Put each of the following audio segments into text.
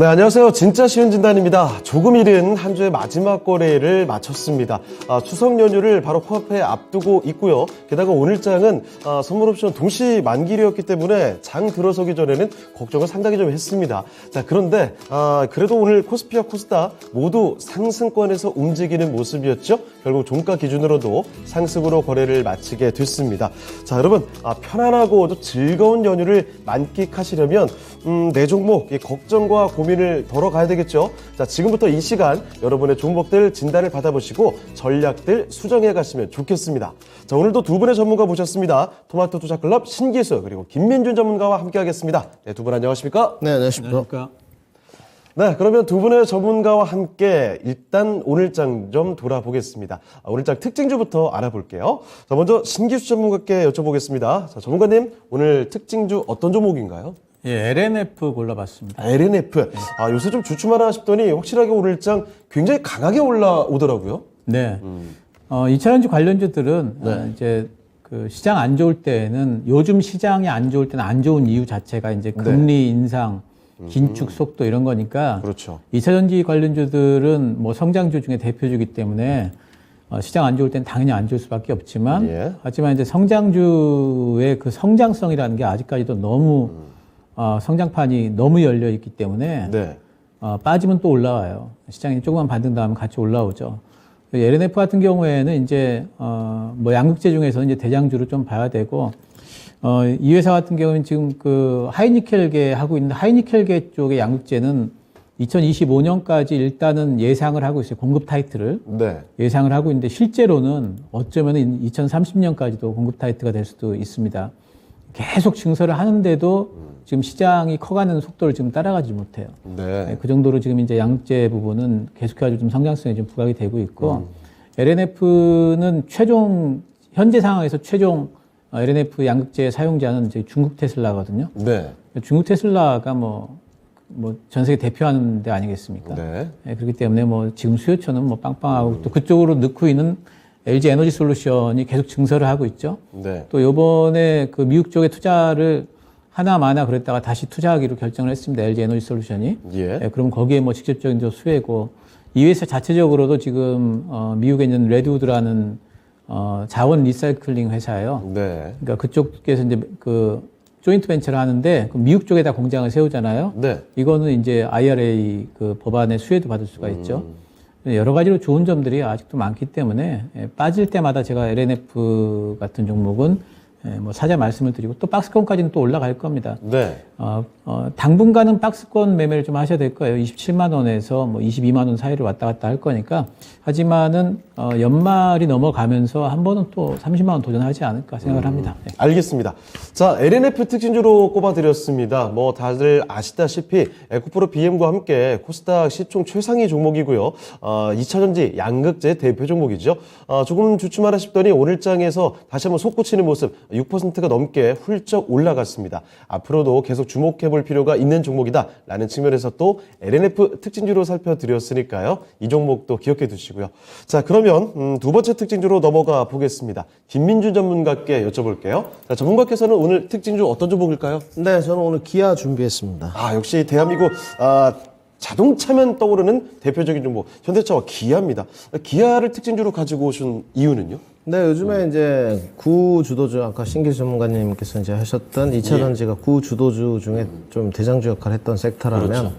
네, 안녕하세요. 진짜 쉬운 진단입니다. 조금 이른 한 주의 마지막 거래를 마쳤습니다. 추석 연휴를 바로 코앞에 앞두고 있고요. 게다가 오늘장은 선물 옵션 동시 만기일이었기 때문에 장 들어서기 전에는 걱정을 상당히 좀 했습니다. 자, 그런데 그래도 오늘 코스피와 코스닥 모두 상승권에서 움직이는 모습이었죠. 결국 종가 기준으로도 상승으로 거래를 마치게 됐습니다. 자, 여러분 편안하고 또 즐거운 연휴를 만끽하시려면 내 종목 걱정과 고민을 덜어가야 되겠죠. 자, 지금부터 이 시간 여러분의 종목들 진단을 받아보시고 전략들 수정해 가시면 좋겠습니다. 자, 오늘도 두 분의 전문가 모셨습니다. 토마토 투자클럽 신기수 그리고 김민준 전문가와 함께 하겠습니다. 네, 두 분 안녕하십니까? 네, 안녕하십니까? 네, 그러면 두 분의 전문가와 함께 일단 오늘장 좀 돌아보겠습니다. 오늘장 특징주부터 알아볼게요. 자, 먼저 신기수 전문가께 여쭤보겠습니다. 자, 전문가님, 오늘 특징주 어떤 종목인가요? 예, LNF 골라봤습니다. LNF. 요새 좀 주춤하나 싶더니 확실하게 오늘장 굉장히 강하게 올라오더라고요. 네. 2차전지 관련주들은 이제 그 시장 안 좋을 때는 요즘 시장이 안 좋을 때는 안 좋은 이유 자체가 이제 금리 인상, 긴축 속도 이런 거니까. 그렇죠. 2차전지 관련주들은 뭐 성장주 중에 대표주기 때문에 시장 안 좋을 때는 당연히 안 좋을 수밖에 없지만 하지만 이제 성장주의 그 성장성이라는 게 아직까지도 너무 성장판이 너무 열려 있기 때문에 빠지면 또 올라와요. 시장이 조금만 반등 나오면 같이 올라오죠. LNF 같은 경우에는 이제 뭐 양극재 중에서는 이제 대장주를 좀 봐야 되고 이 회사 같은 경우는 지금 그 하이니켈계 하고 있는 하이니켈계 쪽의 양극재는 2025년까지 일단은 예상을 하고 있어요. 공급 타이틀을 예상을 하고 있는데 실제로는 어쩌면 2030년까지도 공급 타이틀가 될 수도 있습니다. 계속 증설을 하는데도 지금 시장이 커가는 속도를 지금 따라가지 못해요. 네, 그 정도로 지금 이제 양극재 부분은 계속해서 좀 성장성이 좀 부각이 되고 있고, LNF는 현재 상황에서 최종 LNF 양극재 사용자는 이제 중국 테슬라거든요. 중국 테슬라가 전 세계 대표하는 데 아니겠습니까? 그렇기 때문에 지금 수요처는 빵빵하고 또 그쪽으로 넣고 있는 LG 에너지 솔루션이 계속 증설을 하고 있죠. 또 요번에 그 미국 쪽에 투자를 하나마나 그랬다가 다시 투자하기로 결정을 했습니다. LG 에너지 솔루션이. 그럼 거기에 직접적인 수혜고, 이 회사 자체적으로도 지금 미국에 있는 레드우드라는 자원 리사이클링 회사예요. 그러니까 그쪽에서 이제 그 조인트 벤처를 하는데 미국 쪽에다 공장을 세우잖아요. 이거는 이제 IRA 그 법안의 수혜도 받을 수가 있죠. 여러 가지로 좋은 점들이 아직도 많기 때문에 빠질 때마다 제가 LNF 같은 종목은 사자 말씀을 드리고 또 박스권까지는 또 올라갈 겁니다. 당분간은 박스권 매매를 좀 하셔야 될 거예요. 27만 원에서 22만 원 사이를 왔다 갔다 할 거니까. 하지만은 연말이 넘어가면서 한 번은 또 30만 원 도전하지 않을까 생각을 합니다. 알겠습니다. 자, LNF 특징주로 꼽아드렸습니다. 다들 아시다시피 에코프로 BM과 함께 코스닥 시총 최상위 종목이고요. 2차전지 양극재 대표 종목이죠. 조금 주춤하나 싶더니 오늘장에서 다시 한번 솟구치는 모습 6%가 넘게 훌쩍 올라갔습니다. 앞으로도 계속 주목해볼 필요가 있는 종목이다라는 측면에서 또 LNF 특징주로 살펴드렸으니까요. 이 종목도 기억해 두시고요. 자, 그러면 두 번째 특징주로 넘어가 보겠습니다. 김민준 전문가께 여쭤볼게요. 자, 전문가께서는 오늘 특징주 어떤 종목일까요? 네, 저는 오늘 기아 준비했습니다. 역시 대한민국 자동차면 떠오르는 대표적인 종목 현대차와 기아입니다. 기아를 특징주로 가지고 오신 이유는요? 네, 요즘에 이제 구주도주, 아까 신기수 전문가님께서 이제 하셨던 2차전지가 구주도주 중에 좀 대장주 역할을 했던 섹터라면,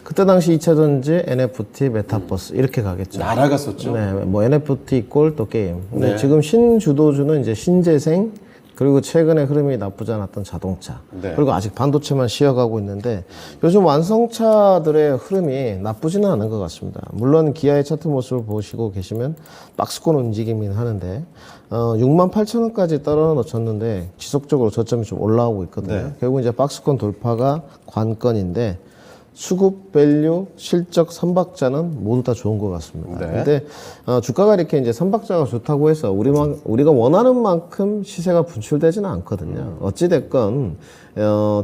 그때 당시 2차전지, NFT, 메타버스, 이렇게 가겠죠. 날아갔었죠. 네, NFT 꼴 또 게임. 근데 지금 신주도주는 이제 신재생, 그리고 최근에 흐름이 나쁘지 않았던 자동차. 그리고 아직 반도체만 쉬어가고 있는데 요즘 완성차들의 흐름이 나쁘지는 않은 것 같습니다. 물론 기아의 차트 모습을 보시고 계시면 박스권 움직이긴 하는데 68,000원까지 떨어놓쳤는데 지속적으로 저점이 좀 올라오고 있거든요. 결국 이제 박스권 돌파가 관건인데 수급, 밸류, 실적, 삼박자는 모두 다 좋은 것 같습니다. 근데 주가가 이렇게 이제 삼박자가 좋다고 해서 우리가 원하는 만큼 시세가 분출되지는 않거든요. 어찌 됐건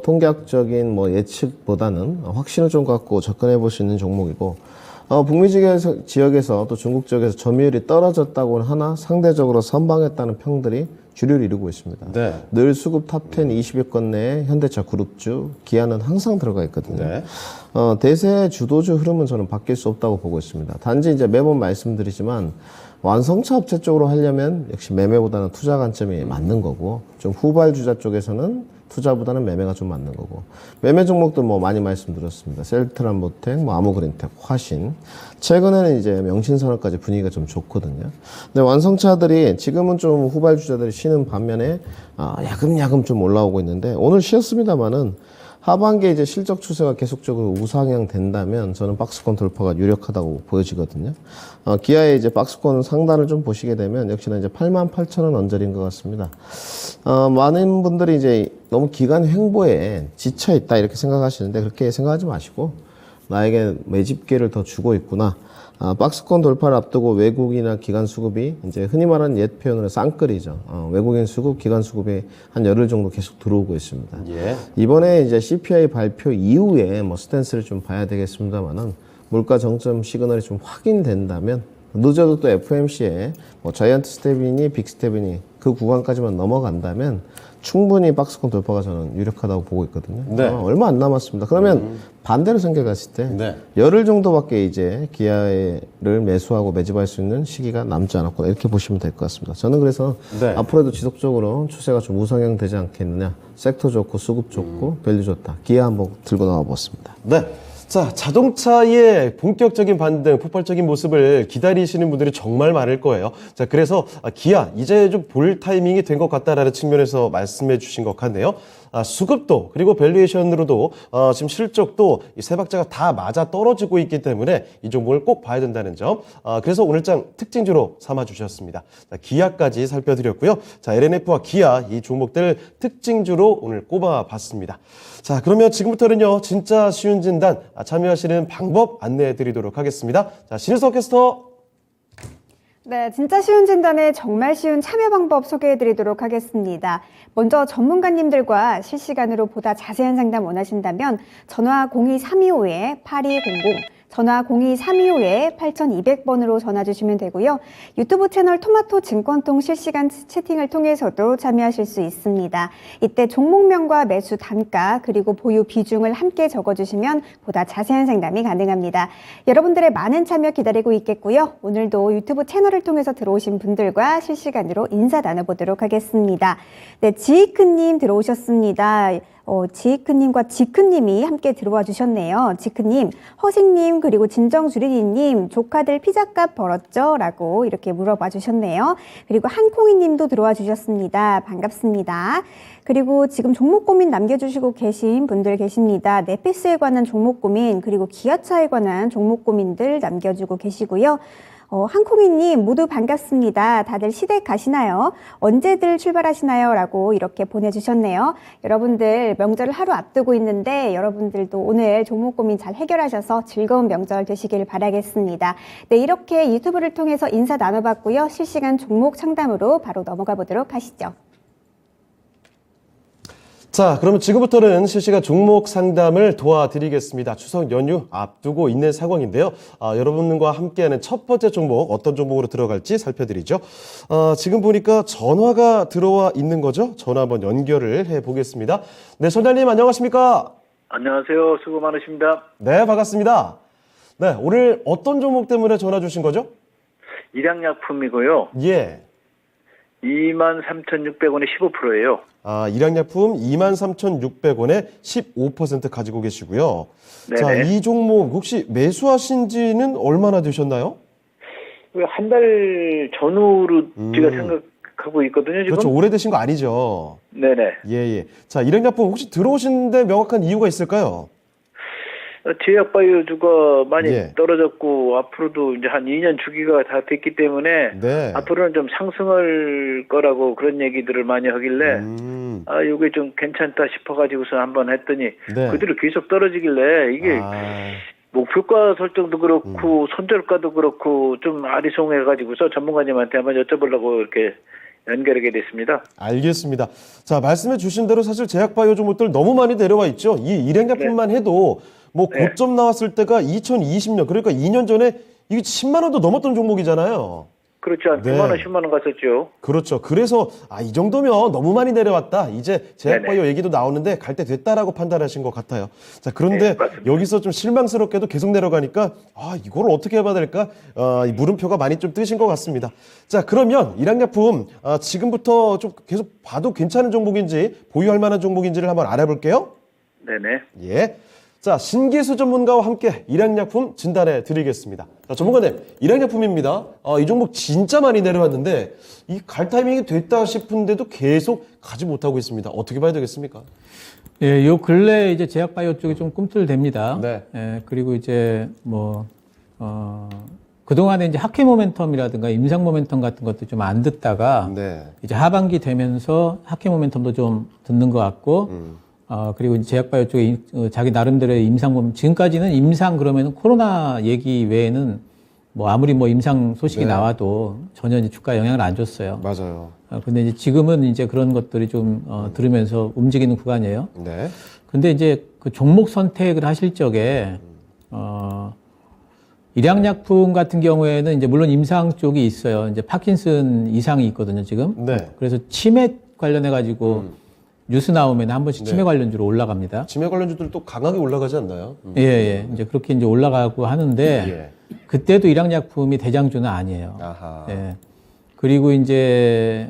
통계학적인 예측보다는 확신을 좀 갖고 접근해 볼 수 있는 종목이고, 북미 지역에서 또 중국 지역에서 점유율이 떨어졌다고는 하나 상대적으로 선방했다는 평들이 주류를 이루고 있습니다. 네. 늘 수급 탑10 20위권 내에 현대차 그룹주, 기아는 항상 들어가 있거든요. 네. 대세 주도주 흐름은 저는 바뀔 수 없다고 보고 있습니다. 단지 이제 매번 말씀드리지만 완성차 업체 쪽으로 하려면 역시 매매보다는 투자 관점이 맞는 거고, 좀 후발주자 쪽에서는 투자보다는 매매가 좀 맞는 거고, 매매 종목도 뭐 많이 말씀드렸습니다. 셀트란모텍, 뭐 아모그린텍, 화신. 최근에는 이제 명신산업까지 분위기가 좀 좋거든요. 근데 완성차들이 지금은 좀 후발주자들이 쉬는 반면에 야금야금 좀 올라오고 있는데, 오늘 쉬었습니다만은 하반기에 이제 실적 추세가 계속적으로 우상향 된다면 저는 박스권 돌파가 유력하다고 보여지거든요. 기아의 이제 박스권 상단을 좀 보시게 되면 역시나 이제 88,000원 언저리인 것 같습니다. 많은 분들이 이제 너무 기간 횡보에 지쳐 있다 이렇게 생각하시는데 그렇게 생각하지 마시고 나에게 매집 기회를 더 주고 있구나. 박스권 돌파를 앞두고 외국이나 기관 수급이 이제 흔히 말하는 옛 표현으로 쌍끌이죠. 외국인 수급, 기관 수급이 한 열흘 정도 계속 들어오고 있습니다. 예. 이번에 이제 CPI 발표 이후에 뭐 스탠스를 좀 봐야 되겠습니다만은 물가 정점 시그널이 좀 확인된다면 늦어도 또 FMC에 뭐 자이언트 스텝이니 빅 스텝이니 그 구간까지만 넘어간다면 충분히 박스권 돌파가 저는 유력하다고 보고 있거든요. 네. 얼마 안 남았습니다. 그러면 반대로 생각했을 때 네. 열흘 정도밖에 이제 기아를 매수하고 매집할 수 있는 시기가 남지 않았구나 이렇게 보시면 될 것 같습니다. 저는 그래서 네. 앞으로도 지속적으로 추세가 좀 우상향 되지 않겠느냐. 섹터 좋고 수급 좋고 밸류 좋다. 기아 한번 들고 나와 보았습니다. 네. 자, 자동차의 본격적인 반등, 폭발적인 모습을 기다리시는 분들이 정말 많을 거예요. 자, 그래서 기아, 이제 좀 볼 타이밍이 된 것 같다라는 측면에서 말씀해 주신 것 같네요. 수급도, 그리고 밸류에이션으로도, 지금 실적도 이 세 박자가 다 맞아 떨어지고 있기 때문에 이 종목을 꼭 봐야 된다는 점. 그래서 오늘장 특징주로 삼아 주셨습니다. 자, 기아까지 살펴드렸고요. 자, LNF와 기아 이 종목들 특징주로 오늘 꼽아 봤습니다. 자, 그러면 지금부터는요, 진짜 쉬운 진단 참여하시는 방법 안내해 드리도록 하겠습니다. 자, 신일석 캐스터. 네, 진짜 쉬운 진단의 정말 쉬운 참여 방법 소개해 드리도록 하겠습니다. 먼저 전문가님들과 실시간으로 보다 자세한 상담 원하신다면 전화 02-325-8200, 전화 02-325-8200번으로 전화 주시면 되고요. 유튜브 채널 토마토 증권통 실시간 채팅을 통해서도 참여하실 수 있습니다. 이때 종목명과 매수 단가 그리고 보유 비중을 함께 적어주시면 보다 자세한 상담이 가능합니다. 여러분들의 많은 참여 기다리고 있겠고요. 오늘도 유튜브 채널을 통해서 들어오신 분들과 실시간으로 인사 나눠보도록 하겠습니다. 네, 지이크님 들어오셨습니다. 지이크님과 지크님이 함께 들어와 주셨네요. 지크님, 허식님, 그리고 진정주리니님, 조카들 피자값 벌었죠? 라고 이렇게 물어봐 주셨네요. 그리고 한콩이님도 들어와 주셨습니다. 반갑습니다. 그리고 지금 종목 고민 남겨주시고 계신 분들 계십니다. 네피스에 관한 종목 고민, 그리고 기아차에 관한 종목 고민들 남겨주고 계시고요. 한콩이님 모두 반갑습니다. 다들 시댁 가시나요? 언제들 출발하시나요? 라고 이렇게 보내주셨네요. 여러분들 명절을 하루 앞두고 있는데 여러분들도 오늘 종목 고민 잘 해결하셔서 즐거운 명절 되시길 바라겠습니다. 네, 이렇게 유튜브를 통해서 인사 나눠봤고요. 실시간 종목 상담으로 바로 넘어가 보도록 하시죠. 자, 그러면 지금부터는 실시간 종목 상담을 도와드리겠습니다. 추석 연휴 앞두고 있는 상황인데요. 여러분과 함께하는 첫 번째 종목, 어떤 종목으로 들어갈지 살펴드리죠. 지금 보니까 전화가 들어와 있는 거죠? 전화 한번 연결을 해보겠습니다. 네, 소장님 안녕하십니까? 안녕하세요. 수고 많으십니다. 네, 반갑습니다. 네, 오늘 어떤 종목 때문에 전화 주신 거죠? 일양약품이고요. 예. 23,600원에 15%예요. 일양약품 23,600원에 15% 가지고 계시고요. 네네. 자, 이 종목 혹시 매수하신 지는 얼마나 되셨나요? 한 달 전후로 제가 생각하고 있거든요, 지금. 그렇죠. 오래되신 거 아니죠? 네네. 예. 자, 일양약품 혹시 들어오시는데 명확한 이유가 있을까요? 제약바이오주가 많이 예. 떨어졌고, 앞으로도 이제 한 2년 주기가 다 됐기 때문에, 네. 앞으로는 좀 상승할 거라고 그런 얘기들을 많이 하길래, 이게 좀 괜찮다 싶어가지고서 한번 했더니, 네. 그대로 계속 떨어지길래, 이게 목표가 설정도 그렇고 손절가도 그렇고 좀 아리송해가지고서 전문가님한테 한번 여쭤보려고 이렇게 연결하게 됐습니다. 알겠습니다. 자, 말씀해 주신 대로 사실 제약바이오 종목들 너무 많이 내려와 있죠. 이 일양약품만 해도 뭐 네. 고점 나왔을 때가 2020년, 그러니까 2년 전에 이게 10만 원도 넘었던 종목이잖아요. 그렇죠. 한 9만 원, 10만 원 갔었죠. 그렇죠. 그래서 이 정도면 너무 많이 내려왔다. 이제 제약바이오 얘기도 나오는데 갈 때 됐다라고 판단하신 것 같아요. 자, 그런데 네, 맞습니다. 여기서 좀 실망스럽게도 계속 내려가니까 이걸 어떻게 해봐야 될까? 이 물음표가 많이 좀 뜨신 것 같습니다. 자, 그러면 일양약품 지금부터 좀 계속 봐도 괜찮은 종목인지 보유할 만한 종목인지를 한번 알아볼게요. 네네. 예. 자, 신기수 전문가와 함께 일양약품 진단해 드리겠습니다. 자, 전문가님, 일양약품입니다. 이 종목 진짜 많이 내려왔는데 이 갈 타이밍이 됐다 싶은데도 계속 가지 못하고 있습니다. 어떻게 봐야 되겠습니까? 예, 요 근래 이제 제약바이오 쪽이 좀 꿈틀댑니다. 네. 예, 그리고 이제 그동안에 이제 학회 모멘텀이라든가 임상 모멘텀 같은 것도 좀 안 듣다가 네. 이제 하반기 되면서 학회 모멘텀도 좀 듣는 것 같고 그리고 이제 제약바이오 쪽에 자기 나름대로의 임상 모멘텀, 지금까지는 임상 그러면 코로나 얘기 외에는 뭐 아무리 뭐 임상 소식이 네. 나와도 전혀 이제 주가에 영향을 안 줬어요. 맞아요. 근데 이제 지금은 이제 그런 것들이 좀 들으면서 움직이는 구간이에요. 네. 근데 이제 그 종목 선택을 하실 적에 일양약품 같은 경우에는 이제 물론 임상 쪽이 있어요. 이제 파킨슨 이상이 있거든요, 지금. 네. 그래서 치매 관련해 가지고 뉴스 나오면 한 번씩 치매 관련주로 올라갑니다. 치매 관련주들 또 강하게 올라가지 않나요? 예, 예. 이제 그렇게 이제 올라가고 하는데 예. 그때도 일양약품이 대장주는 아니에요. 아하. 예. 그리고 이제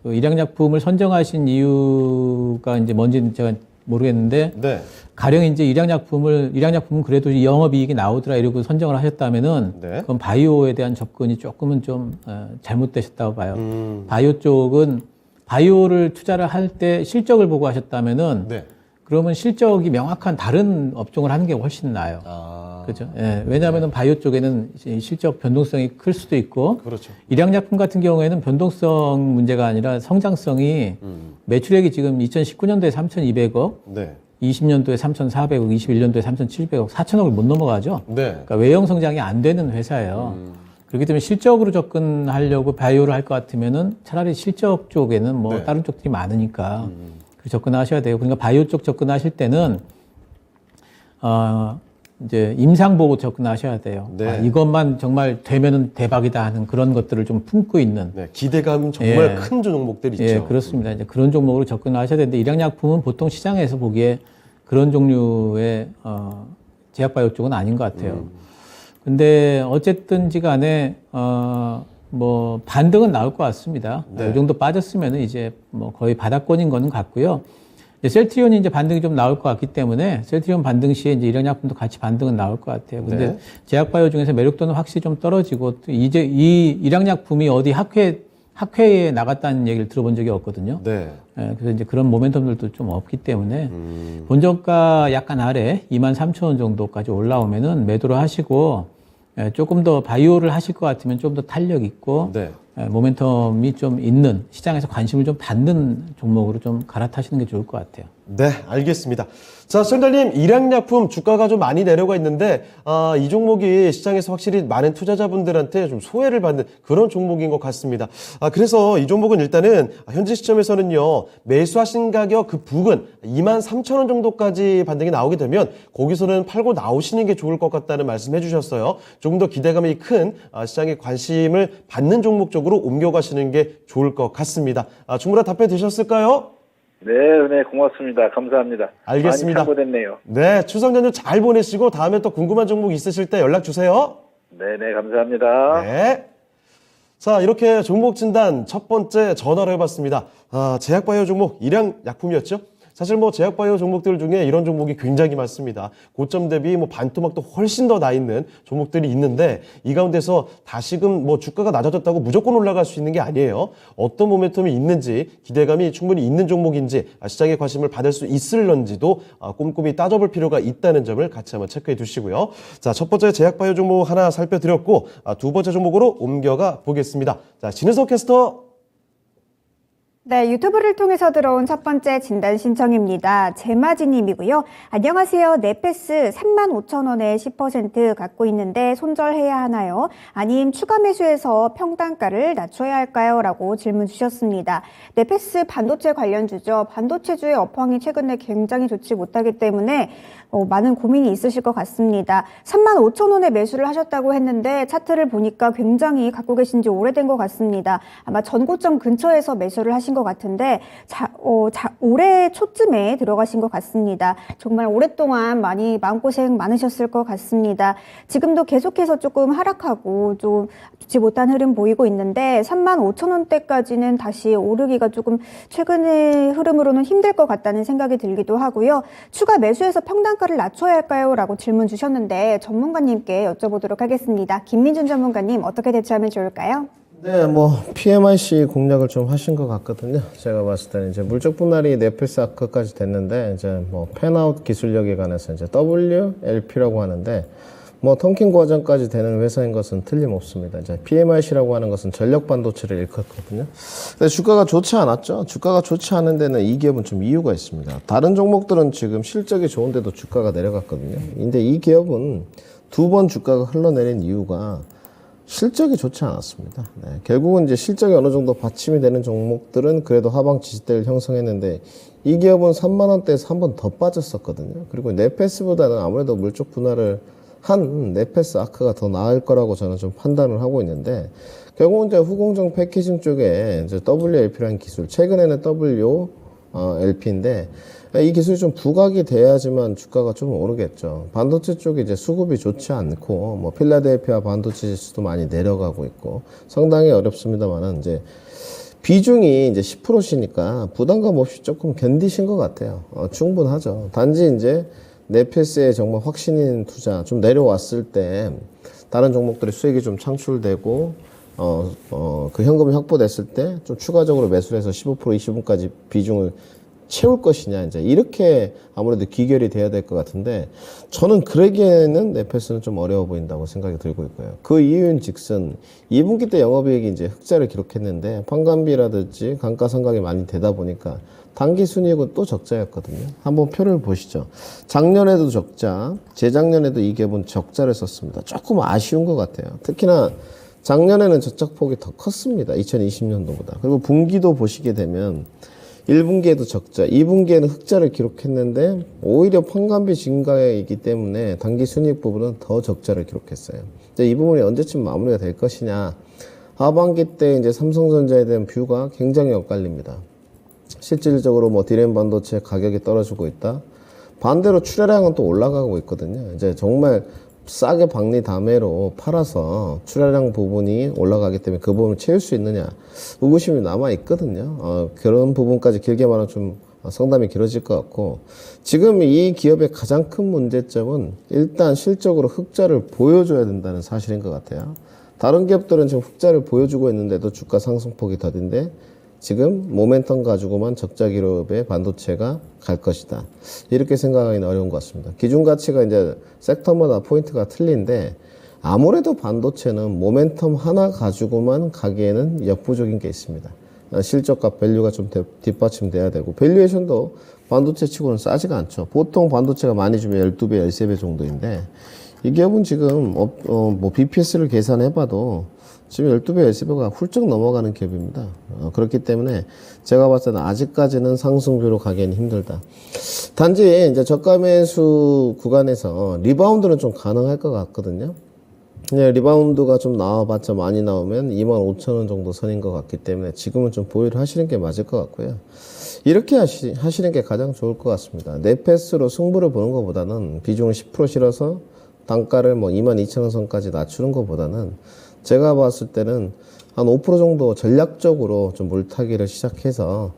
그 일양약품을 선정하신 이유가 이제 뭔지는 제가 모르겠는데 네. 가령 이제 일양약품은 그래도 영업이익이 나오더라 이러고 선정을 하셨다면은 네. 그건 바이오에 대한 접근이 조금은 좀 잘못되셨다고 봐요. 바이오 쪽은 바이오를 투자를 할 때 실적을 보고 하셨다면은 네. 그러면 실적이 명확한 다른 업종을 하는 게 훨씬 나아요. 그렇죠. 예. 왜냐하면 바이오 쪽에는 실적 변동성이 클 수도 있고, 그렇죠. 일양약품 같은 경우에는 변동성 문제가 아니라 성장성이 매출액이 지금 2019년도에 3,200억, 네. 20년도에 3,400억, 21년도에 3,700억, 4,000억을 못 넘어가죠. 네. 그러니까 외형 성장이 안 되는 회사예요. 그렇기 때문에 실적으로 접근하려고 바이오를 할 것 같으면은 차라리 실적 쪽에는 뭐 네. 다른 쪽들이 많으니까 접근하셔야 돼요. 그러니까 바이오 쪽 접근하실 때는 이제 임상 보고 접근하셔야 돼요. 네. 이것만 정말 되면은 대박이다 하는 그런 것들을 좀 품고 있는. 네. 기대감 정말 예. 큰 종목들 있죠. 예, 그렇습니다. 이제 그런 종목으로 접근하셔야 되는데 일양약품은 보통 시장에서 보기에 그런 종류의 제약바이오 쪽은 아닌 것 같아요. 근데 어쨌든지 간에 뭐 반등은 나올 것 같습니다. 네. 이 정도 빠졌으면은 이제 뭐 거의 바닥권인 거는 같고요. 이제 셀트리온이 이제 반등이 좀 나올 것 같기 때문에 셀트리온 반등 시에 이제 일양약품도 같이 반등은 나올 것 같아요. 근데 네. 제약바이오 중에서 매력도는 확실히 좀 떨어지고 또 이제 이 일양약품이 어디 학회에 나갔다는 얘기를 들어본 적이 없거든요. 네. 예, 그래서 이제 그런 모멘텀들도 좀 없기 때문에 본저가 약간 아래 23,000원 정도까지 올라오면은 매도를 하시고 조금 더 바이오를 하실 것 같으면 좀 더 탄력 있고 네. 모멘텀이 좀 있는 시장에서 관심을 좀 받는 종목으로 좀 갈아타시는 게 좋을 것 같아요. 네, 알겠습니다. 자, 시청자님, 일양약품 주가가 좀 많이 내려가 있는데, 이 종목이 시장에서 확실히 많은 투자자분들한테 좀 소외를 받는 그런 종목인 것 같습니다. 그래서 이 종목은 일단은 현재 시점에서는요, 매수하신 가격 그 부근 23,000원 정도까지 반등이 나오게 되면 거기서는 팔고 나오시는 게 좋을 것 같다는 말씀 해주셨어요. 조금 더 기대감이 큰 시장의 관심을 받는 종목 쪽으로 옮겨가시는 게 좋을 것 같습니다. 충분한 답변 되셨을까요? 네, 고맙습니다. 감사합니다. 알겠습니다. 많이 참고됐네요. 네, 추석 연휴 잘 보내시고 다음에 또 궁금한 종목 있으실 때 연락 주세요. 네, 감사합니다. 네. 자, 이렇게 종목 진단 첫 번째 전화로 해봤습니다. 제약바이오 종목 일양약품이었죠. 사실 뭐 제약바이오 종목들 중에 이런 종목이 굉장히 많습니다. 고점 대비 뭐 반토막도 훨씬 더 나 있는 종목들이 있는데 이 가운데서 다시금 뭐 주가가 낮아졌다고 무조건 올라갈 수 있는 게 아니에요. 어떤 모멘텀이 있는지 기대감이 충분히 있는 종목인지 시장의 관심을 받을 수 있을런지도 꼼꼼히 따져볼 필요가 있다는 점을 같이 한번 체크해 두시고요. 자, 첫 번째 제약바이오 종목 하나 살펴드렸고 두 번째 종목으로 옮겨가 보겠습니다. 자, 진은석 캐스터. 네, 유튜브를 통해서 들어온 첫 번째 진단 신청입니다. 제마지님이고요. 안녕하세요. 네페스 35,000원에 10% 갖고 있는데 손절해야 하나요? 아님 추가 매수해서 평단가를 낮춰야 할까요? 라고 질문 주셨습니다. 네페스 반도체 관련주죠. 반도체주의 업황이 최근에 굉장히 좋지 못하기 때문에 많은 고민이 있으실 것 같습니다. 35,000원에 매수를 하셨다고 했는데 차트를 보니까 굉장히 갖고 계신 지 오래된 것 같습니다. 아마 전고점 근처에서 매수를 하신 것 같은데 올해 초쯤에 들어가신 것 같습니다. 정말 오랫동안 많이 마음고생 많으셨을 것 같습니다. 지금도 계속해서 조금 하락하고 좀 좋지 못한 흐름 보이고 있는데 35,000원대까지는 다시 오르기가 조금 최근의 흐름으로는 힘들 것 같다는 생각이 들기도 하고요. 추가 매수해서 평단가를 낮춰야 할까요? 라고 질문 주셨는데 전문가님께 여쭤보도록 하겠습니다. 김민준 전문가님 어떻게 대처하면 좋을까요? 네, 뭐 PMIC 공략을 좀 하신 것 같거든요. 제가 봤을 때는 이제 물적 분할이 네페스 아크까지 됐는데 이제 뭐 팬아웃 기술력에 관해서 이제 WLP라고 하는데 뭐 턴킹 과정까지 되는 회사인 것은 틀림없습니다. 이제 PMIC라고 하는 것은 전력 반도체를 일컫거든요. 근데 주가가 좋지 않았죠. 주가가 좋지 않은 데는 이 기업은 좀 이유가 있습니다. 다른 종목들은 지금 실적이 좋은데도 주가가 내려갔거든요. 근데 이 기업은 두 번 주가가 흘러내린 이유가 실적이 좋지 않았습니다. 네, 결국은 이제 실적이 어느 정도 받침이 되는 종목들은 그래도 하방 지지대를 형성했는데 이 기업은 3만 원대에서 한 번 더 빠졌었거든요. 그리고 네페스보다는 아무래도 물적 분할을 한 네페스 아크가 더 나을 거라고 저는 좀 판단을 하고 있는데 결국은 이제 후공정 패키징 쪽에 이제 WLP라는 기술, 최근에는 WLP인데 이 기술이 좀 부각이 돼야지만 주가가 좀 오르겠죠. 반도체 쪽에 이제 수급이 좋지 않고 뭐 필라델피아 반도체 지수도 많이 내려가고 있고 상당히 어렵습니다만은 이제 비중이 이제 10%시니까 부담감 없이 조금 견디신 것 같아요. 충분하죠. 단지 이제 네페스에 정말 확신 있는 투자 좀 내려왔을 때 다른 종목들의 수익이 좀 창출되고 그 현금이 확보됐을 때 좀 추가적으로 매수를 해서 15% 20%까지 비중을 채울 것이냐 이제 이렇게 아무래도 기결이 돼야 될 것 같은데 저는 그러기에는 네페스는 좀 어려워 보인다고 생각이 들고 있고요. 그 이유인 즉슨 2분기 때 영업이익이 이제 흑자를 기록했는데 판관비라든지 감가상각이 많이 되다 보니까 단기 순이익은 또 적자였거든요. 한번 표를 보시죠. 작년에도 적자, 재작년에도 이 기업은 적자를 썼습니다. 조금 아쉬운 것 같아요. 특히나 작년에는 적자폭이 더 컸습니다. 2020년도보다. 그리고 분기도 보시게 되면 1분기에도 적자, 2분기에는 흑자를 기록했는데 오히려 판관비 증가이기 때문에 단기 순이익 부분은 더 적자를 기록했어요. 이제 이 부분이 언제쯤 마무리가 될 것이냐. 하반기 때 이제 삼성전자에 대한 뷰가 굉장히 엇갈립니다. 실질적으로 뭐 디램 반도체 가격이 떨어지고 있다. 반대로 출하량은 또 올라가고 있거든요. 이제 정말 싸게 박리 다매로 팔아서 출하량 부분이 올라가기 때문에 그 부분을 채울 수 있느냐 의구심이 남아 있거든요. 그런 부분까지 길게 말하면 좀 상담이 길어질 것 같고 지금 이 기업의 가장 큰 문제점은 일단 실적으로 흑자를 보여줘야 된다는 사실인 것 같아요. 다른 기업들은 지금 흑자를 보여주고 있는데도 주가 상승폭이 더딘데 지금 모멘텀 가지고만 적자 기업의 반도체가 갈 것이다. 이렇게 생각하기는 어려운 것 같습니다. 기준 가치가 이제 섹터마다 포인트가 틀린데 아무래도 반도체는 모멘텀 하나 가지고만 가기에는 역부족인 게 있습니다. 실적과 밸류가 좀 뒷받침돼야 되고 밸류에이션도 반도체 치고는 싸지가 않죠. 보통 반도체가 많이 주면 12배, 13배 정도인데 이 기업은 지금 뭐 BPS를 계산해봐도 지금 12배, 13배가 훌쩍 넘어가는 기업입니다. 그렇기 때문에 제가 봤을 때는 아직까지는 상승주로 가기에는 힘들다. 단지 이제 저가 매수 구간에서 리바운드는 좀 가능할 것 같거든요. 리바운드가 좀 나와봤자 많이 나오면 25,000원 정도 선인 것 같기 때문에 지금은 좀 보유를 하시는 게 맞을 것 같고요. 이렇게 하시는 게 가장 좋을 것 같습니다. 네페스로 승부를 보는 것보다는 비중을 10% 실어서 단가를 뭐 22,000원 선까지 낮추는 것보다는 제가 봤을 때는 한 5% 정도 전략적으로 좀 물타기를 시작해서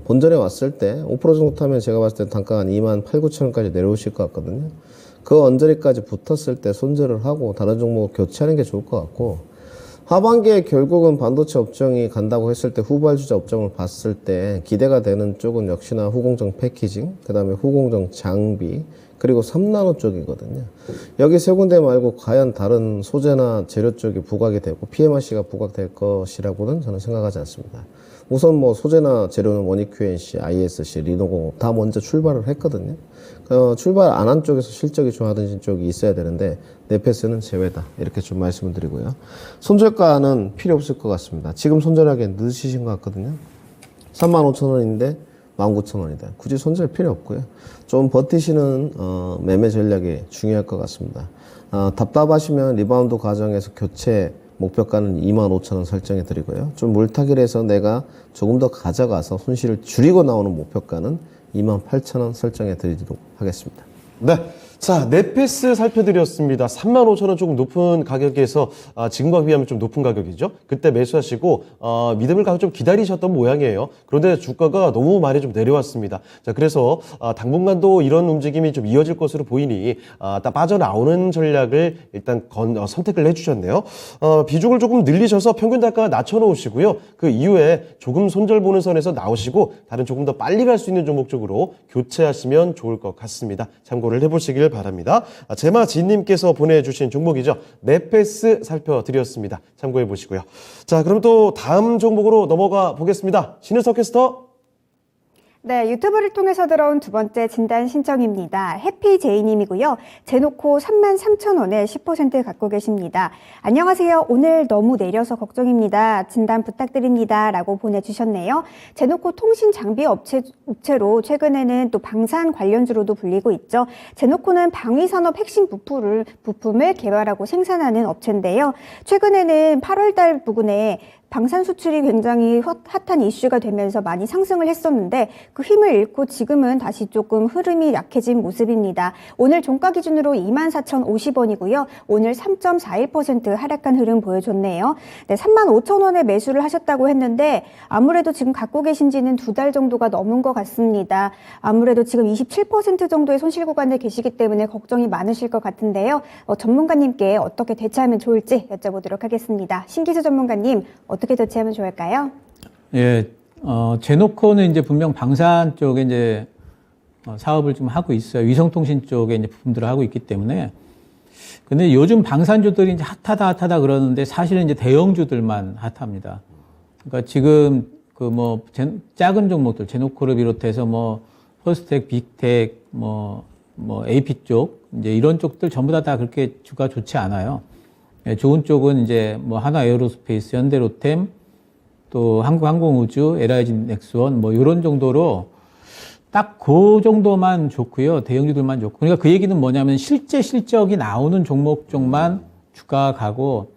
본전에 왔을 때 5% 정도 타면 제가 봤을 때 단가가 한 28,900원까지 내려오실 것 같거든요. 그 언저리까지 붙었을 때 손절을 하고 다른 종목 교체하는 게 좋을 것 같고 하반기에 결국은 반도체 업종이 간다고 했을 때 후발주자 업종을 봤을 때 기대가 되는 쪽은 역시나 후공정 패키징, 그 다음에 후공정 장비, 그리고 3나노 쪽이거든요. 여기 세 군데 말고 과연 다른 소재나 재료 쪽이 부각이 되고 PMIC가 부각될 것이라고는 저는 생각하지 않습니다. 우선 뭐 소재나 재료는 원익QNC, ISC, 리노공업 다 먼저 출발을 했거든요. 출발 안 한 쪽에서 실적이 좋아하는 쪽이 있어야 되는데 네페스는 제외다. 이렇게 좀 말씀을 드리고요. 손절가는 필요 없을 것 같습니다. 지금 손절하기엔 늦으신 것 같거든요. 35,000원인데 19,000원이다. 굳이 손절 필요 없고요. 좀 버티시는 매매 전략이 중요할 것 같습니다. 답답하시면 리바운드 과정에서 교체 목표가는 25,000원 설정해 드리고요. 좀 물타기를 해서 내가 조금 더 가져가서 손실을 줄이고 나오는 목표가는 28,000원 설정해 드리도록 하겠습니다. 네. 자, 넷패스 살펴드렸습니다. 35,000원 조금 높은 가격에서 지금과 비하면 좀 높은 가격이죠. 그때 매수하시고 믿음을 갖고 좀 기다리셨던 모양이에요. 그런데 주가가 너무 많이 좀 내려왔습니다. 자, 그래서 당분간도 이런 움직임이 좀 이어질 것으로 보이니 빠져나오는 전략을 일단 선택을 해주셨네요. 비중을 조금 늘리셔서 평균 단가 낮춰놓으시고요. 그 이후에 조금 손절 보는 선에서 나오시고 다른 조금 더 빨리 갈 수 있는 종목 쪽으로 교체하시면 좋을 것 같습니다. 참고를 해보시길 바랍니다. 제마지님께서 보내주신 종목이죠. 넷패스 살펴드렸습니다. 참고해 보시고요. 자, 그럼 또 다음 종목으로 넘어가 보겠습니다. 신은석 캐스터. 네, 유튜브를 통해서 들어온 두 번째 진단 신청입니다. 해피제이님이고요. 제노코 33,000원에 10% 갖고 계십니다. 안녕하세요. 오늘 너무 내려서 걱정입니다. 진단 부탁드립니다. 라고 보내주셨네요. 제노코 통신 장비 업체로 최근에는 또 방산 관련주로도 불리고 있죠. 제노코는 방위산업 핵심 부품을 개발하고 생산하는 업체인데요. 최근에는 8월달 부근에 방산 수출이 굉장히 핫한 이슈가 되면서 많이 상승을 했었는데 그 힘을 잃고 지금은 다시 조금 흐름이 약해진 모습입니다. 오늘 종가 기준으로 24,050원이고요. 오늘 3.41% 하락한 흐름 보여줬네요. 네, 35,000원에 매수를 하셨다고 했는데 아무래도 지금 갖고 계신 지는 2달 정도가 넘은 것 같습니다. 아무래도 지금 27% 정도의 손실 구간에 계시기 때문에 걱정이 많으실 것 같은데요. 전문가님께 어떻게 대처하면 좋을지 여쭤보도록 하겠습니다. 신기수 전문가님, 어떻게 대처하면 좋을까요? 예, 제노코는 이제 분명 방산 쪽에 이제 사업을 좀 하고 있어요. 위성통신 쪽에 이제 부품들을 하고 있기 때문에. 근데 요즘 방산주들이 이제 핫하다 그러는데 사실은 이제 대형주들만 핫합니다. 그러니까 지금 작은 종목들, 제노코를 비롯해서 퍼스텍, 빅텍, AP 쪽, 이제 이런 쪽들 전부 다 그렇게 주가 좋지 않아요. 예, 좋은 쪽은 이제 하나에어로스페이스, 현대로템, 또 한국항공우주, LIG 넥스원 이런 정도로 딱 그 정도만 좋고요. 대형주들만 좋고. 그러니까 그 얘기는 뭐냐면 실제 실적이 나오는 종목 쪽만 주가가 가고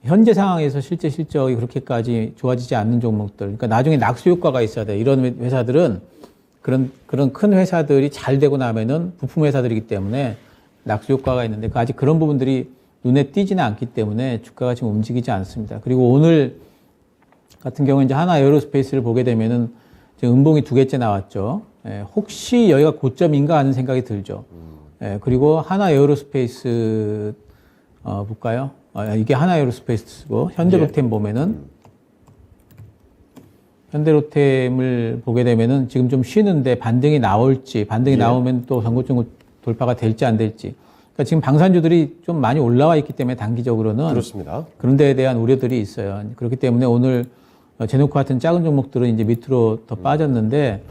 현재 상황에서 실제 실적이 그렇게까지 좋아지지 않는 종목들. 그러니까 나중에 낙수 효과가 있어야 돼. 이런 회사들은 그런 큰 회사들이 잘 되고 나면은 부품 회사들이기 때문에 낙수 효과가 있는데 아직 그런 부분들이 눈에 띄지는 않기 때문에 주가가 지금 움직이지 않습니다. 그리고 오늘 같은 경우에 이제 하나 에어로스페이스를 보게 되면은 지금 음봉이 2개째 나왔죠. 예, 혹시 여기가 고점인가 하는 생각이 들죠. 예, 그리고 하나 에어로스페이스 볼까요? 이게 하나 에어로스페이스고 현대로템 보면은 현대로템을 보게 되면은 지금 좀 쉬는데 반등이 나올지, 반등이 나오면 또 전고점 돌파가 될지 안 될지. 그러니까 지금 방산주들이 좀 많이 올라와 있기 때문에 단기적으로는 그렇습니다. 그런 데에 대한 우려들이 있어요. 그렇기 때문에 오늘 제노코 같은 작은 종목들은 이제 밑으로 더 빠졌는데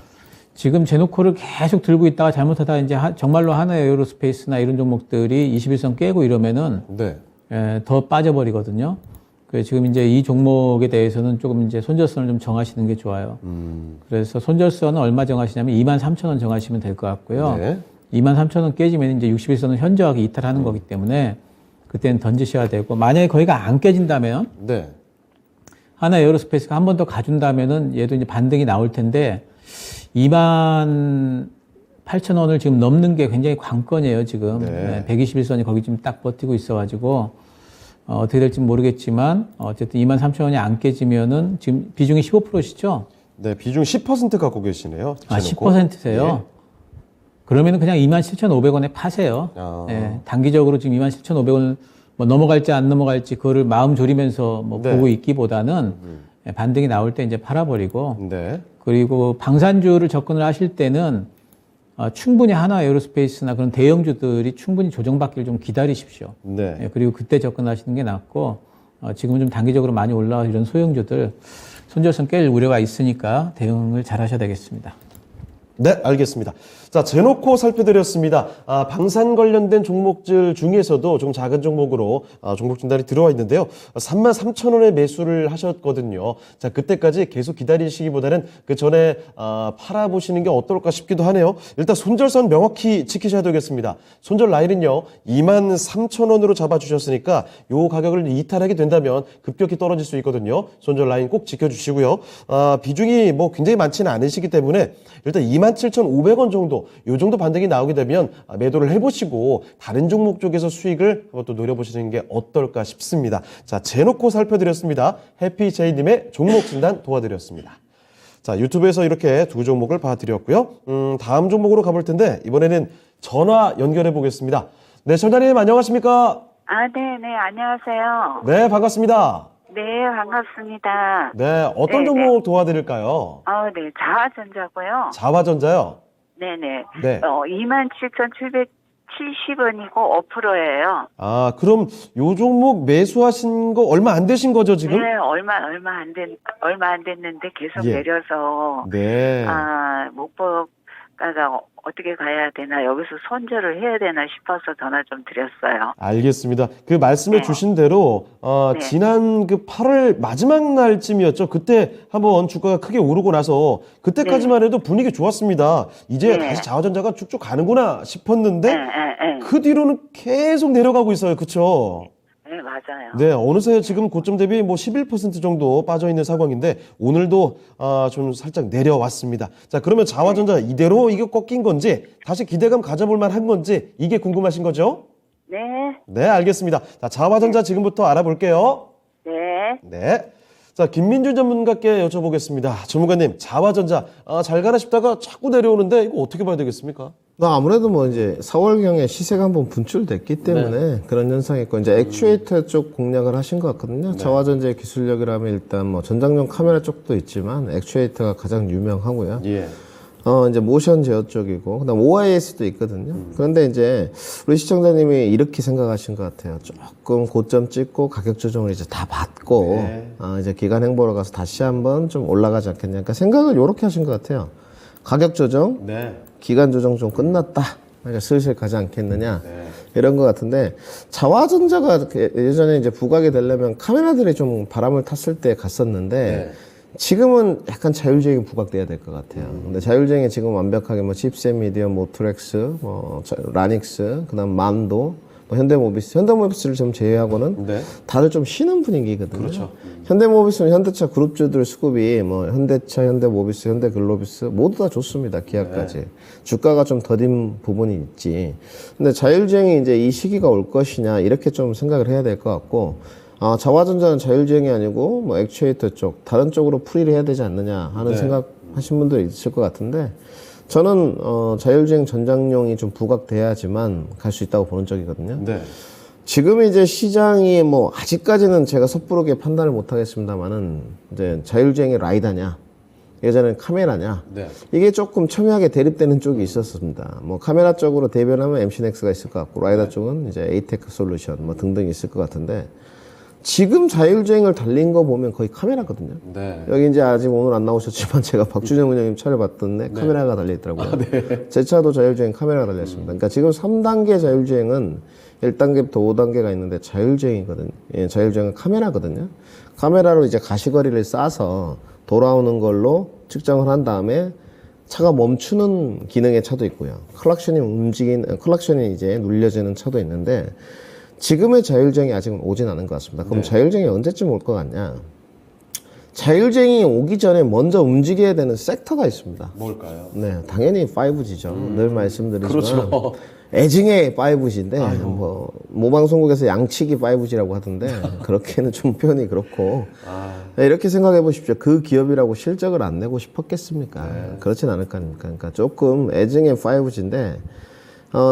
지금 제노코를 계속 들고 있다가 잘못하다 이제 정말로 하나 에어로스페이스나 이런 종목들이 21선 깨고 이러면은 더 빠져버리거든요. 그래서 지금 이제 이 종목에 대해서는 조금 이제 손절선을 좀 정하시는 게 좋아요. 그래서 손절선은 얼마 정하시냐면 23,000원 정하시면 될 것 같고요. 네. 23,000원 깨지면 이제 61선은 현저하게 이탈하는 거기 때문에 그때는 던지셔야 되고 만약에 거기가 안 깨진다면 하나 에어로스페이스가 한 번 더 가준다면은 얘도 이제 반등이 나올 텐데 28,000원을 지금 넘는 게 굉장히 관건이에요, 지금. 121선이 거기 지금 딱 버티고 있어가지고 어떻게 될지 모르겠지만 어쨌든 23,000원이 안 깨지면은 지금 비중이 15%시죠? 네, 비중 10% 갖고 계시네요. 아, 10%세요? 그러면은 그냥 27,500원에 파세요. 예, 단기적으로 지금 27,500원을 넘어갈지 안 넘어갈지 그거를 마음 졸이면서 보고 있기보다는 반등이 나올 때 이제 팔아버리고 그리고 방산주를 접근을 하실 때는 충분히 하나 에어로스페이스나 그런 대형주들이 충분히 조정받기를 좀 기다리십시오. 예, 그리고 그때 접근하시는 게 낫고 지금은 좀 단기적으로 많이 올라와 이런 소형주들 손절선 깰 우려가 있으니까 대응을 잘 하셔야 되겠습니다. 네, 알겠습니다. 자, 재놓고 살펴드렸습니다. 방산 관련된 종목들 중에서도 좀 작은 종목으로 종목 진단이 들어와 있는데요. 33,000원에 매수를 하셨거든요. 자, 그때까지 계속 기다리시기보다는 그 전에 팔아보시는 게 어떨까 싶기도 하네요. 일단 손절선 명확히 지키셔야 되겠습니다. 손절 라인은요, 23,000원으로 잡아주셨으니까 요 가격을 이탈하게 된다면 급격히 떨어질 수 있거든요. 손절 라인 꼭 지켜주시고요. 비중이 뭐 굉장히 많지는 않으시기 때문에 일단 27,500원 정도, 요 정도 반등이 나오게 되면 매도를 해보시고 다른 종목 쪽에서 수익을 한번 또 노려보시는 게 어떨까 싶습니다. 자, 재놓고 살펴드렸습니다. 해피제이님의 종목 진단 도와드렸습니다. 자, 유튜브에서 이렇게 두 종목을 봐드렸고요. 다음 종목으로 가볼 텐데 이번에는 전화 연결해 보겠습니다. 네, 전화님 안녕하십니까? 네, 안녕하세요. 네, 반갑습니다. 네, 반갑습니다. 네, 어떤 종목 도와드릴까요? 네, 자화전자고요. 자화전자요? 네네. 네. 27,770원이고 5%예요. 그럼 요 종목 매수하신 거 얼마 안 되신 거죠, 지금? 네, 얼마 안 됐는데 계속 예. 내려서 네. 목표가가 어떻게 가야 되나, 여기서 손절을 해야 되나 싶어서 전화 좀 드렸어요. 알겠습니다. 그 말씀해 네. 주신 대로 네. 지난 그 8월 마지막 날쯤이었죠. 그때 한번 주가가 크게 오르고 나서 그때까지만 해도 분위기 좋았습니다. 이제 네. 다시 자화전자가 쭉쭉 가는구나 싶었는데 네. 그 뒤로는 계속 내려가고 있어요. 그렇죠? 네, 맞아요. 네, 어느새 지금 고점 대비 뭐 11% 정도 빠져 있는 상황인데 오늘도 좀 살짝 내려왔습니다. 자, 그러면 자화전자 이대로 이게 꺾인 건지 다시 기대감 가져볼 만한 건지 이게 궁금하신 거죠? 네. 네, 알겠습니다. 자, 자화전자 지금부터 알아볼게요. 네. 네. 자, 김민준 전문가께 여쭤보겠습니다. 전문가님, 자화전자 잘 가나 싶다가 자꾸 내려오는데 이거 어떻게 봐야 되겠습니까? 아무래도 뭐 이제 4월경에 시세가 한번 분출됐기 때문에 그런 현상이 있고, 이제 액추에이터 쪽 공략을 하신 것 같거든요. 자화전자의 기술력이라면 일단 뭐 전장용 카메라 쪽도 있지만 액추에이터가 가장 유명하고요. 예. 이제 모션 제어 쪽이고, 그다음 OIS도 있거든요. 그런데 이제 우리 시청자님이 이렇게 생각하신 것 같아요. 조금 고점 찍고 가격 조정을 이제 다 받고, 이제 기간 행보로 가서 다시 한번 좀 올라가지 않겠냐. 그러니까 생각을 이렇게 하신 것 같아요. 가격 조정, 네. 기간 조정 좀 끝났다. 그러니까 슬슬 가지 않겠느냐. 이런 것 같은데, 자화전자가 예전에 이제 부각이 되려면 카메라들이 좀 바람을 탔을 때 갔었는데, 지금은 약간 자율주행이 부각돼야 될 것 같아요. 근데 자율주행이 지금 완벽하게 뭐 칩셋 미디어, 모트렉스, 뭐 라닉스, 그다음 만도, 뭐 현대모비스를 좀 제외하고는 다들 좀 쉬는 분위기거든요. 그렇죠. 현대모비스는 현대차 그룹주들 수급이 뭐 현대차, 현대모비스, 현대글로비스 모두 다 좋습니다. 기아까지. 주가가 좀 더딘 부분이 있지. 근데 자율주행이 이제 이 시기가 올 것이냐 이렇게 좀 생각을 해야 될 것 같고, 자화전자는 자율주행이 아니고 뭐 액추에이터 쪽 다른 쪽으로 풀이를 해야 되지 않느냐 하는 생각하신 분들 있을 것 같은데, 저는 자율주행 전장용이 좀 부각돼야지만 갈 수 있다고 보는 쪽이거든요. 네. 지금 이제 시장이 뭐 아직까지는 제가 섣부르게 판단을 못 하겠습니다만은 이제 자율주행이 라이다냐, 예전에는 카메라냐, 이게 조금 첨예하게 대립되는 쪽이 있었습니다. 뭐 카메라 쪽으로 대변하면 MC넥스가 있을 것 같고, 라이다 쪽은 이제 에이테크 솔루션 뭐 등등이 있을 것 같은데, 지금 자율주행을 달린 거 보면 거의 카메라거든요. 여기 이제 아직 오늘 안 나오셨지만 제가 박준영 원장님 차를 봤던데 카메라가 달려있더라고요. 제 차도 자율주행 카메라가 달려있습니다. 그러니까 지금 3단계 자율주행은 1단계부터 5단계가 있는데 자율주행이거든요. 예, 자율주행은 카메라거든요. 카메라로 이제 가시거리를 싸서 돌아오는 걸로 측정을 한 다음에 차가 멈추는 기능의 차도 있고요. 클락션이 이제 눌려지는 차도 있는데, 지금의 자율주행이 아직은 오진 않은 것 같습니다. 그럼 자율주행이 언제쯤 올 것 같냐? 자율주행이 오기 전에 먼저 움직여야 되는 섹터가 있습니다. 뭘까요? 네, 당연히 5G죠. 늘 말씀드리지만. 그렇죠. 애증의 5G인데, 뭐, 모방송국에서 양치기 5G라고 하던데, 그렇게는 좀 표현이 그렇고, 이렇게 생각해 보십시오. 그 기업이라고 실적을 안 내고 싶었겠습니까? 그렇진 않을 거 아닙니까? 그러니까 조금 애증의 5G인데,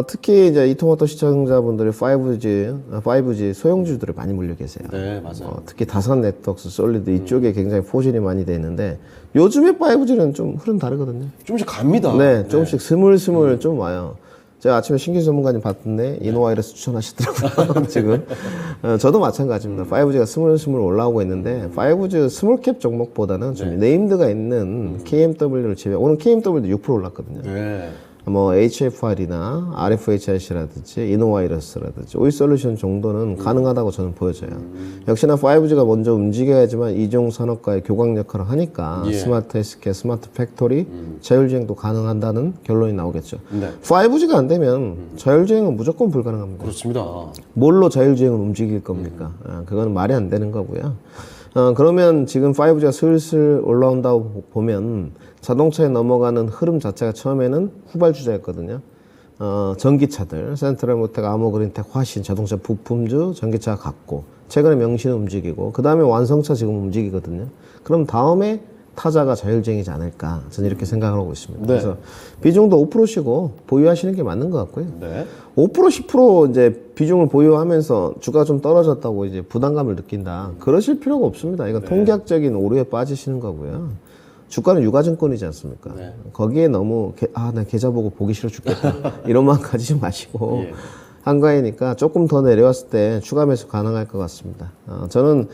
특히 이제 이토마토 시청자분들이 5G 소형주들을 많이 물려 계세요. 네, 맞아요. 특히 다산 네트워크스, 솔리드 이쪽에 굉장히 포진이 많이 돼 있는데, 요즘에 5G는 좀 흐름 다르거든요. 조금씩 갑니다. 네, 조금씩 스물스물 좀 와요. 제가 아침에 신규 전문가님 봤던데 이노와이러스 추천하시더라고요. 지금 저도 마찬가지입니다. 5G가 스물스물 올라오고 있는데 5G 스몰캡 종목보다는 좀 네임드가 있는 KMW를 제외. 오늘 KMW도 6% 올랐거든요. 뭐 HFR이나 RFHIC라든지 이노바이러스라든지 오이솔루션 정도는 가능하다고 저는 보여져요. 역시나 5G가 먼저 움직여야지만 이종 산업과의 교광 역할을 하니까 스마트 헬스케어, 스마트 팩토리, 자율주행도 가능한다는 결론이 나오겠죠. 5G가 안 되면 자율주행은 무조건 불가능합니다. 그렇습니다. 뭘로 자율주행을 움직일 겁니까? 그건 말이 안 되는 거고요. 그러면 지금 5G가 슬슬 올라온다고 보면 자동차에 넘어가는 흐름 자체가 처음에는 후발주자였거든요. 전기차들, 센트럴모텍, 아모그린텍, 화신, 자동차 부품주, 전기차가 같고, 최근에 명신은 움직이고, 그 다음에 완성차 지금 움직이거든요. 그럼 다음에 타자가 자율주행이지 않을까. 저는 이렇게 생각을 하고 있습니다. 그래서 비중도 5%씩고 보유하시는 게 맞는 것 같고요. 5% 10% 이제 비중을 보유하면서 주가가 좀 떨어졌다고 이제 부담감을 느낀다. 그러실 필요가 없습니다. 이건 통계학적인 오류에 빠지시는 거고요. 주가는 유가증권이지 않습니까? 거기에 너무 나 계좌 보고 보기 싫어 죽겠다. 이런 마음 가지지 마시고 한가해니까 조금 더 내려왔을 때 추가 매수 가능할 것 같습니다. 저는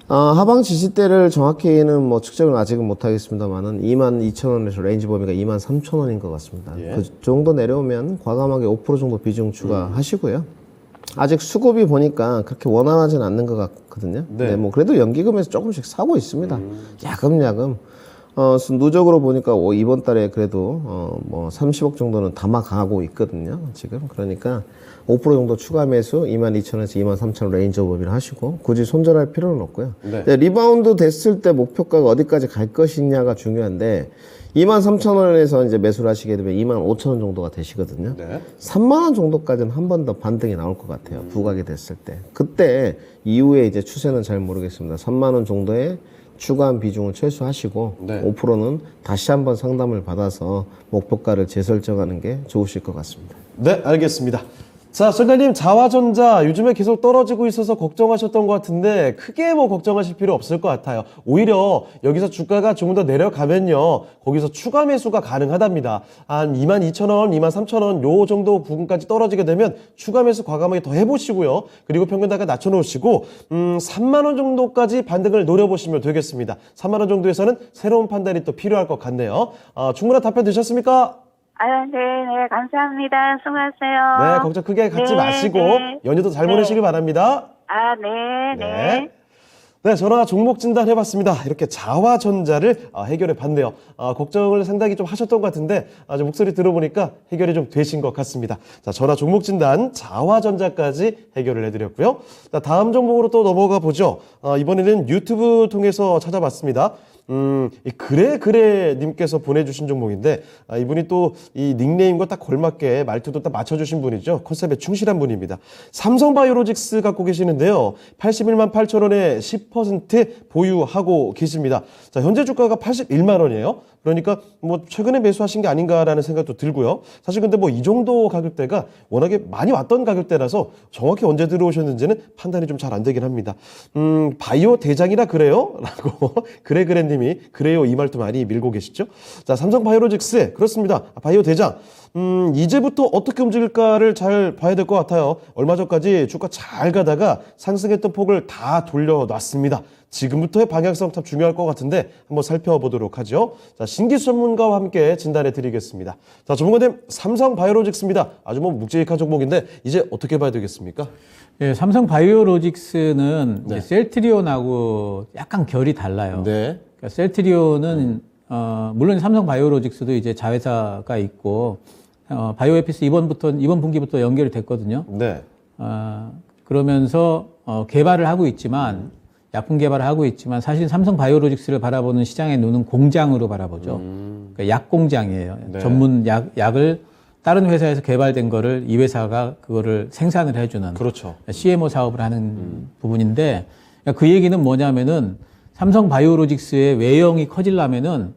하방 지지대를 정확히는 뭐 측정을 아직은 못하겠습니다만은 22,000원에서 레인지 범위가 23,000원인 것 같습니다. 그 정도 내려오면 과감하게 5% 정도 비중 추가하시고요. 아직 수급이 보니까 그렇게 원활하진 않는 것 같거든요. 네, 뭐 그래도 연기금에서 조금씩 사고 있습니다. 야금야금. 누적으로 보니까 이번 달에 그래도 뭐 30억 정도는 담아가고 있거든요. 지금 그러니까 5% 정도 추가 매수 22,000원에서 23,000원 레인지 오버비를 하시고 굳이 손절할 필요는 없고요. 네, 리바운드 됐을 때 목표가가 어디까지 갈 것이냐가 중요한데 23,000원에서 이제 매수를 하시게 되면 25,000원 정도가 되시거든요. 3만원 정도까지는 한 번 더 반등이 나올 것 같아요. 부각이 됐을 때. 그때 이후에 이제 추세는 잘 모르겠습니다. 3만원 정도의 추가한 비중을 최소화하시고 5%는 다시 한번 상담을 받아서 목표가를 재설정하는 게 좋으실 것 같습니다. 네, 알겠습니다. 자, 시청자님, 자화전자 요즘에 계속 떨어지고 있어서 걱정하셨던 것 같은데 크게 뭐 걱정하실 필요 없을 것 같아요. 오히려 여기서 주가가 조금 더 내려가면요, 거기서 추가 매수가 가능하답니다. 한 22,000원, 23,000원 요 정도 부분까지 떨어지게 되면 추가 매수 과감하게 더 해보시고요. 그리고 평균가가 낮춰놓으시고 3만 원 정도까지 반등을 노려보시면 되겠습니다. 3만 원 정도에서는 새로운 판단이 또 필요할 것 같네요. 충분한 답변 되셨습니까? 네, 감사합니다. 수고하세요. 네, 걱정 크게 갖지 마시고 연휴도 잘 보내시길 바랍니다. 네. 네, 전화 종목 진단 해봤습니다. 이렇게 자화전자를 해결해 봤네요. 걱정을 상당히 좀 하셨던 것 같은데 목소리 들어보니까 해결이 좀 되신 것 같습니다. 자, 전화 종목 진단 자화전자까지 해결을 해드렸고요. 자, 다음 종목으로 또 넘어가 보죠. 이번에는 유튜브 통해서 찾아봤습니다. 이 그래 님께서 보내주신 종목인데 이분이 또 이 닉네임과 딱 걸맞게 말투도 딱 맞춰주신 분이죠. 컨셉에 충실한 분입니다. 삼성바이오로직스 갖고 계시는데요. 81만 8천원에 10% 보유하고 계십니다. 자, 현재 주가가 81만 원이에요. 그러니까 뭐 최근에 매수하신 게 아닌가라는 생각도 들고요. 사실 근데 뭐 이 정도 가격대가 워낙에 많이 왔던 가격대라서 정확히 언제 들어오셨는지는 판단이 좀 잘 안 되긴 합니다. 바이오 대장이라 그래요? 라고 그래 님이 그래요 이 말도 많이 밀고 계시죠. 자, 삼성바이오로직스 그렇습니다. 바이오 대장 이제부터 어떻게 움직일까를 잘 봐야 될 것 같아요. 얼마 전까지 주가 잘 가다가 상승했던 폭을 다 돌려놨습니다. 지금부터의 방향성 참 중요할 것 같은데 한번 살펴보도록 하죠. 자, 신기수 전문가와 함께 진단해 드리겠습니다. 자, 전문가님, 삼성바이오로직스입니다. 아주 뭐 묵직한 종목인데 이제 어떻게 봐야 되겠습니까? 예, 삼성바이오로직스는 이제 셀트리온하고 약간 결이 달라요. 그러니까 셀트리온은 물론 삼성바이오로직스도 이제 자회사가 있고 바이오에피스 이번 분기부터 연결이 됐거든요. 그러면서 개발을 하고 있지만 약품 개발을 하고 있지만 사실 삼성바이오로직스를 바라보는 시장의 눈은 공장으로 바라보죠. 그러니까 약 공장이에요. 전문 약을 다른 회사에서 개발된 거를 이 회사가 그거를 생산을 해주는 CMO 사업을 하는 부분인데 그 얘기는 뭐냐면은 삼성바이오로직스의 외형이 커지려면은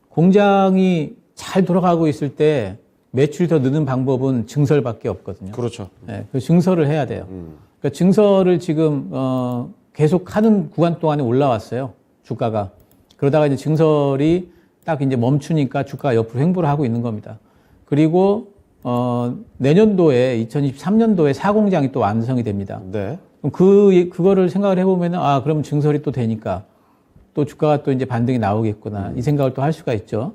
공장이 잘 돌아가고 있을 때 매출이 더 느는 방법은 증설밖에 없거든요. 네, 그 증설을 해야 돼요. 그러니까 증설을 지금 계속 하는 구간 동안에 올라왔어요. 주가가. 그러다가 이제 증설이 딱 이제 멈추니까 주가가 옆으로 횡보를 하고 있는 겁니다. 그리고 내년도에 2023년도에 4공장이 또 완성이 됩니다. 그럼 그거를 생각을 해보면은 그럼 증설이 또 되니까 또 주가가 또 이제 반등이 나오겠구나 이 생각을 또 할 수가 있죠.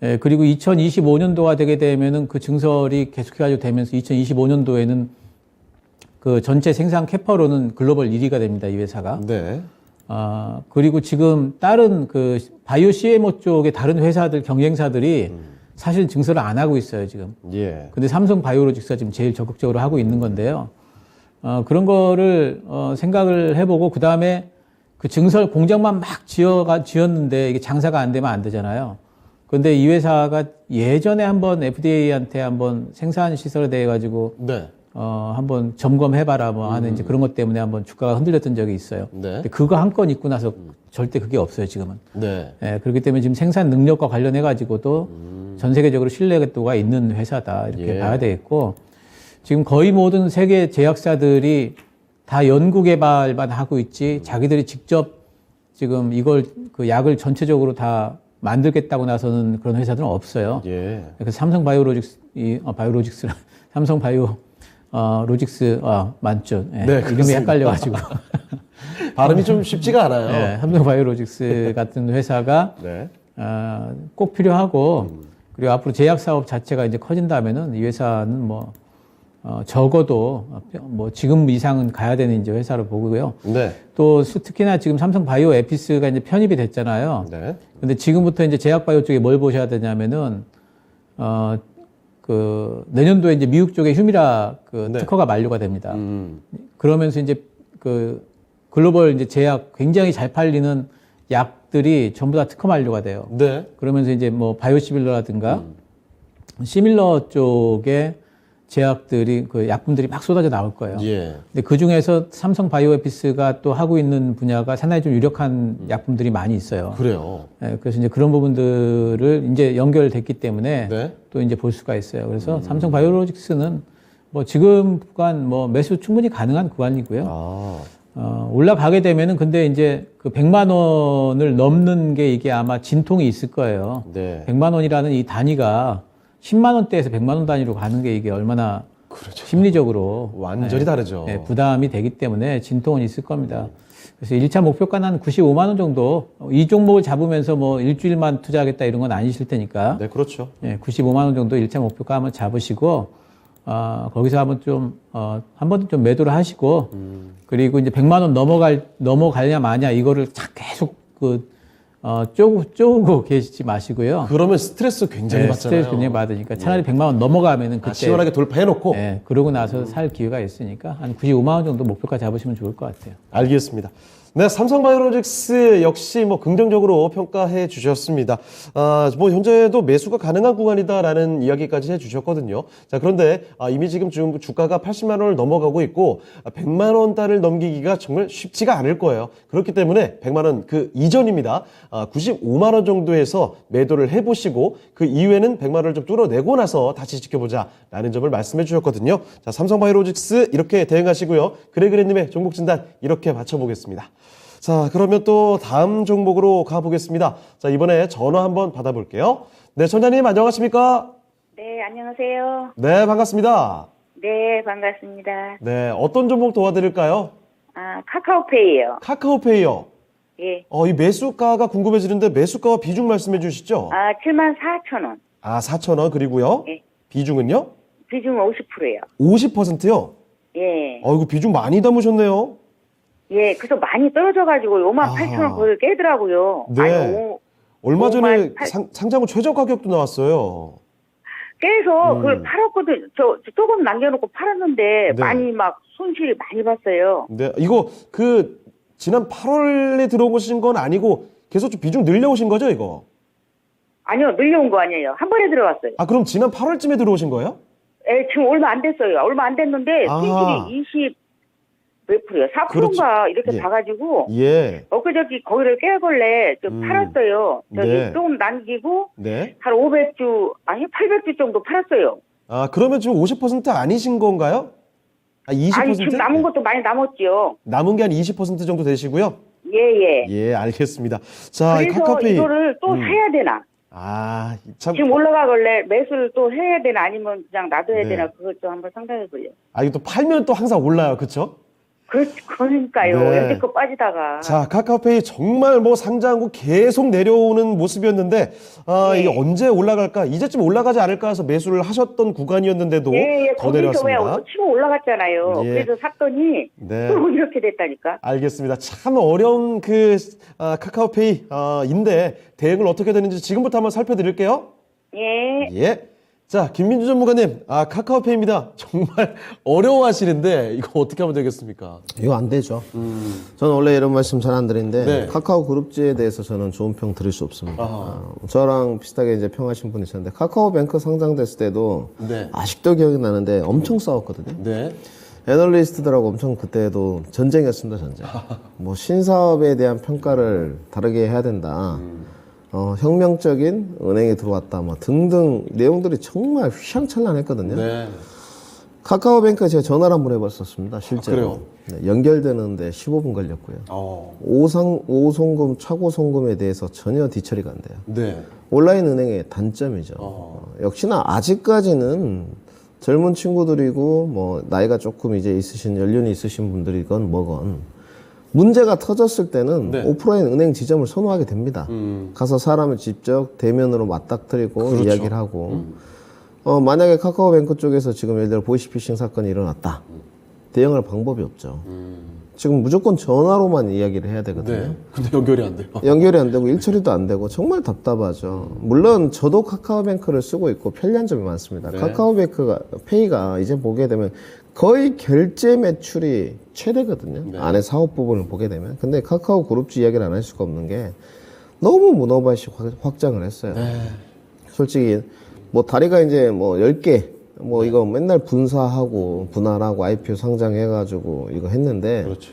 예, 그리고 2025년도가 되게 되면은 그 증설이 계속해가지고 되면서 2025년도에는 그 전체 생산 캐파로는 글로벌 1위가 됩니다, 이 회사가. 네. 그리고 지금 다른 그 바이오 CMO 쪽의 다른 회사들, 경쟁사들이 사실 증설을 안 하고 있어요, 지금. 예. 근데 삼성 바이오로직스가 지금 제일 적극적으로 하고 있는 건데요. 그런 거를 생각을 해보고 그 다음에 그 증설 공장만 막 지었는데 이게 장사가 안 되면 안 되잖아요. 근데 이 회사가 예전에 한번 FDA한테 한번 생산 시설에 대해 가지고 네. 한번 점검해봐라 뭐 하는 이제 그런 것 때문에 한번 주가가 흔들렸던 적이 있어요. 네. 근데 그거 한 건 있고 나서 절대 그게 없어요, 지금은. 네. 예, 그렇기 때문에 지금 생산 능력과 관련해 가지고도 전 세계적으로 신뢰도가 있는 회사다 이렇게 예. 봐야 되겠고 지금 거의 모든 세계 제약사들이 다 연구 개발만 하고 있지 자기들이 직접 지금 이걸 그 약을 전체적으로 다 만들겠다고 나서는 그런 회사들은 없어요. 예. 그래서 삼성 바이오로직스 삼성 바이오 로직스 맞죠? 예, 네, 이름이 그렇습니다. 헷갈려가지고 발음이 좀 쉽지가 않아요. 예, 삼성 바이오로직스 같은 회사가 네. 꼭 필요하고 그리고 앞으로 제약 사업 자체가 이제 커진다면은 이 회사는 뭐 적어도 뭐 지금 이상은 가야 되는 이제 회사로 보고요. 네. 또 특히나 지금 삼성 바이오 에피스가 이제 편입이 됐잖아요. 네. 근데 지금부터 이제 제약 바이오 쪽에 뭘 보셔야 되냐면은 그 내년도에 이제 미국 쪽에 휴미라 그 네. 특허가 만료가 됩니다. 그러면서 이제 그 글로벌 이제 제약 굉장히 잘 팔리는 약들이 전부 다 특허 만료가 돼요. 네. 그러면서 이제 뭐 바이오시밀러라든가 시밀러 쪽에 제약들이 그 약품들이 막 쏟아져 나올 거예요. 예. 근데 그 중에서 삼성 바이오에피스가 또 하고 있는 분야가 상당히 좀 유력한 약품들이 많이 있어요. 그래요. 예, 그래서 이제 그런 부분들을 이제 연결됐기 때문에 네. 또 이제 볼 수가 있어요. 그래서 삼성 바이오로직스는 뭐 지금 구간 뭐 매수 충분히 가능한 구간이고요. 올라가게 되면은 근데 이제 그 100만 원을 넘는 게 이게 아마 진통이 있을 거예요. 네. 100만 원이라는 이 단위가 10만 원대에서 100만 원 단위로 가는 게 이게 얼마나 심리적으로 완전히 다르죠. 네, 부담이 되기 때문에 진통은 있을 겁니다. 그래서 1차 목표가는 한 95만 원 정도 이 종목을 잡으면서 뭐 일주일만 투자하겠다 이런 건 아니실 테니까 네, 그렇죠. 95만 원 정도 1차 목표가 한번 잡으시고 거기서 한번 좀 한 번 좀 매도를 하시고 그리고 이제 100만 원 넘어가냐 마냐 이거를 계속 쪼고 계시지 마시고요. 그러면 스트레스 굉장히 받잖아요. 스트레스 굉장히 받으니까 차라리 100만 원 넘어가면은 그때 시원하게 돌파해놓고. 네, 그러고 나서 살 기회가 있으니까 한 95만 원 정도 목표가 잡으시면 좋을 것 같아요. 알겠습니다. 네, 삼성바이오로직스 역시 뭐 긍정적으로 평가해 주셨습니다. 뭐 현재도 매수가 가능한 구간이다라는 이야기까지 해 주셨거든요. 자, 그런데 이미 지금 주가가 80만 원을 넘어가고 있고 100만 원 달을 넘기기가 정말 쉽지가 않을 거예요. 그렇기 때문에 100만 원 그 이전입니다. 95만 원 정도에서 매도를 해보시고 그 이후에는 100만 원을 좀 뚫어내고 나서 다시 지켜보자라는 점을 말씀해 주셨거든요. 자, 삼성바이오로직스 이렇게 대응하시고요. 그래그래님의 종목 진단 이렇게 맞춰보겠습니다. 자, 그러면 또 다음 종목으로 가보겠습니다. 자, 이번에 전화 한번 받아볼게요. 네, 전자님 안녕하십니까? 네, 안녕하세요. 네, 반갑습니다. 네, 반갑습니다. 네, 어떤 종목 도와드릴까요? 카카오페이요. 카카오페이요. 예. 이 매수가가 궁금해지는데 매수가와 비중 말씀해 주시죠. 74,000원. 4,000원 그리고요. 예. 비중은요? 비중 50%예요. 50%요? 예. 이거 비중 많이 담으셨네요. 예, 그래서 많이 떨어져가지고 58,000원 거의 깨더라고요. 네. 아니, 얼마 전에 58,000 상장후 최저 가격도 나왔어요. 깨서 그걸 팔았거든. 저 조금 남겨놓고 팔았는데 네. 많이 막 손실이 많이 봤어요. 네, 이거 지난 8월에 들어오신 건 아니고 계속 좀 비중 늘려오신 거죠, 이거? 아니요, 늘려온 거 아니에요. 한 번에 들어갔어요. 그럼 지난 8월쯤에 들어오신 거예요? 예, 지금 얼마 안 됐어요. 얼마 안 됐는데 손실이 20 몇 프로요? 4%인가 이렇게 예. 봐가지고 예. 엊그저께 거기를 깨걸래 좀 팔았어요. 저기 네. 조금 남기고 네. 한 500주 아니 800주 정도 팔았어요. 그러면 지금 50% 아니신 건가요? 20%? 아니 지금 남은 것도 많이 남았죠. 남은 게 한 20% 정도 되시고요? 예예. 예, 알겠습니다. 자, 그래서 카카오페이. 이거를 또 사야 되나? 참. 지금 올라가걸래 매수를 또 해야 되나 아니면 그냥 놔둬야 네. 되나 그것 좀 한번 상담해 볼래요. 이거 또 팔면 또 항상 올라요, 그쵸? 그러니까요. 네. 여태껏 빠지다가. 자, 카카오페이 정말 뭐 상장하고 계속 내려오는 모습이었는데, 네. 이게 언제 올라갈까? 이제쯤 올라가지 않을까 해서 매수를 하셨던 구간이었는데도 예, 더 거기서 왜 내려왔습니다. 치고 올라갔잖아요. 예. 그래서 샀더니 네. 또 이렇게 됐다니까. 알겠습니다. 참 어려운 카카오페이인데 대응을 어떻게 되는지 지금부터 한번 살펴드릴게요. 예. 예. 자, 김민주 전무관님, 카카오페이입니다. 정말 어려워하시는데 이거 어떻게 하면 되겠습니까? 이거 안 되죠. 저는 원래 이런 말씀 잘 안 드리는데 네. 카카오 그룹주에 대해서 저는 좋은 평 드릴 수 없습니다. 저랑 비슷하게 이제 평하신 분이 있었는데 카카오뱅크 상장됐을 때도 네. 아직도 기억이 나는데 엄청 싸웠거든요. 네. 애널리스트들하고 엄청 그때도 전쟁이었습니다, 전쟁. 뭐 신사업에 대한 평가를 다르게 해야 된다. 혁명적인 은행이 들어왔다, 뭐 등등 내용들이 정말 휘황찬란했거든요. 네. 카카오뱅크에 제가 전화를 한번 해봤었습니다, 실제로. 그래요? 네, 연결되는데 15분 걸렸고요. 오송금, 차고송금에 대해서 전혀 뒤처리가 안 돼요. 네. 온라인 은행의 단점이죠. 역시나 아직까지는 젊은 친구들이고 뭐 나이가 조금 이제 있으신 연륜이 있으신 분들이건 뭐건 문제가 터졌을 때는 네. 오프라인 은행 지점을 선호하게 됩니다. 가서 사람을 직접 대면으로 맞닥뜨리고 그렇죠. 이야기를 하고 만약에 카카오뱅크 쪽에서 지금 예를 들어 보이스피싱 사건이 일어났다. 대응할 방법이 없죠. 지금 무조건 전화로만 이야기를 해야 되거든요. 네. 근데 연결이 안 돼요. 연결이 안 되고 일처리도 안 되고 정말 답답하죠. 물론 저도 카카오뱅크를 쓰고 있고 편리한 점이 많습니다. 네. 카카오뱅크가 페이가 이제 보게 되면 거의 결제 매출이 최대거든요. 네. 안에 사업 부분을 보게 되면. 근데 카카오 그룹주 이야기를 안 할 수가 없는 게 너무 문어발식 확장을 했어요. 네. 솔직히 뭐 다리가 이제 뭐 10개 뭐 이거 맨날 분사하고 분할하고 IPO 상장해가지고 이거 했는데 그렇죠.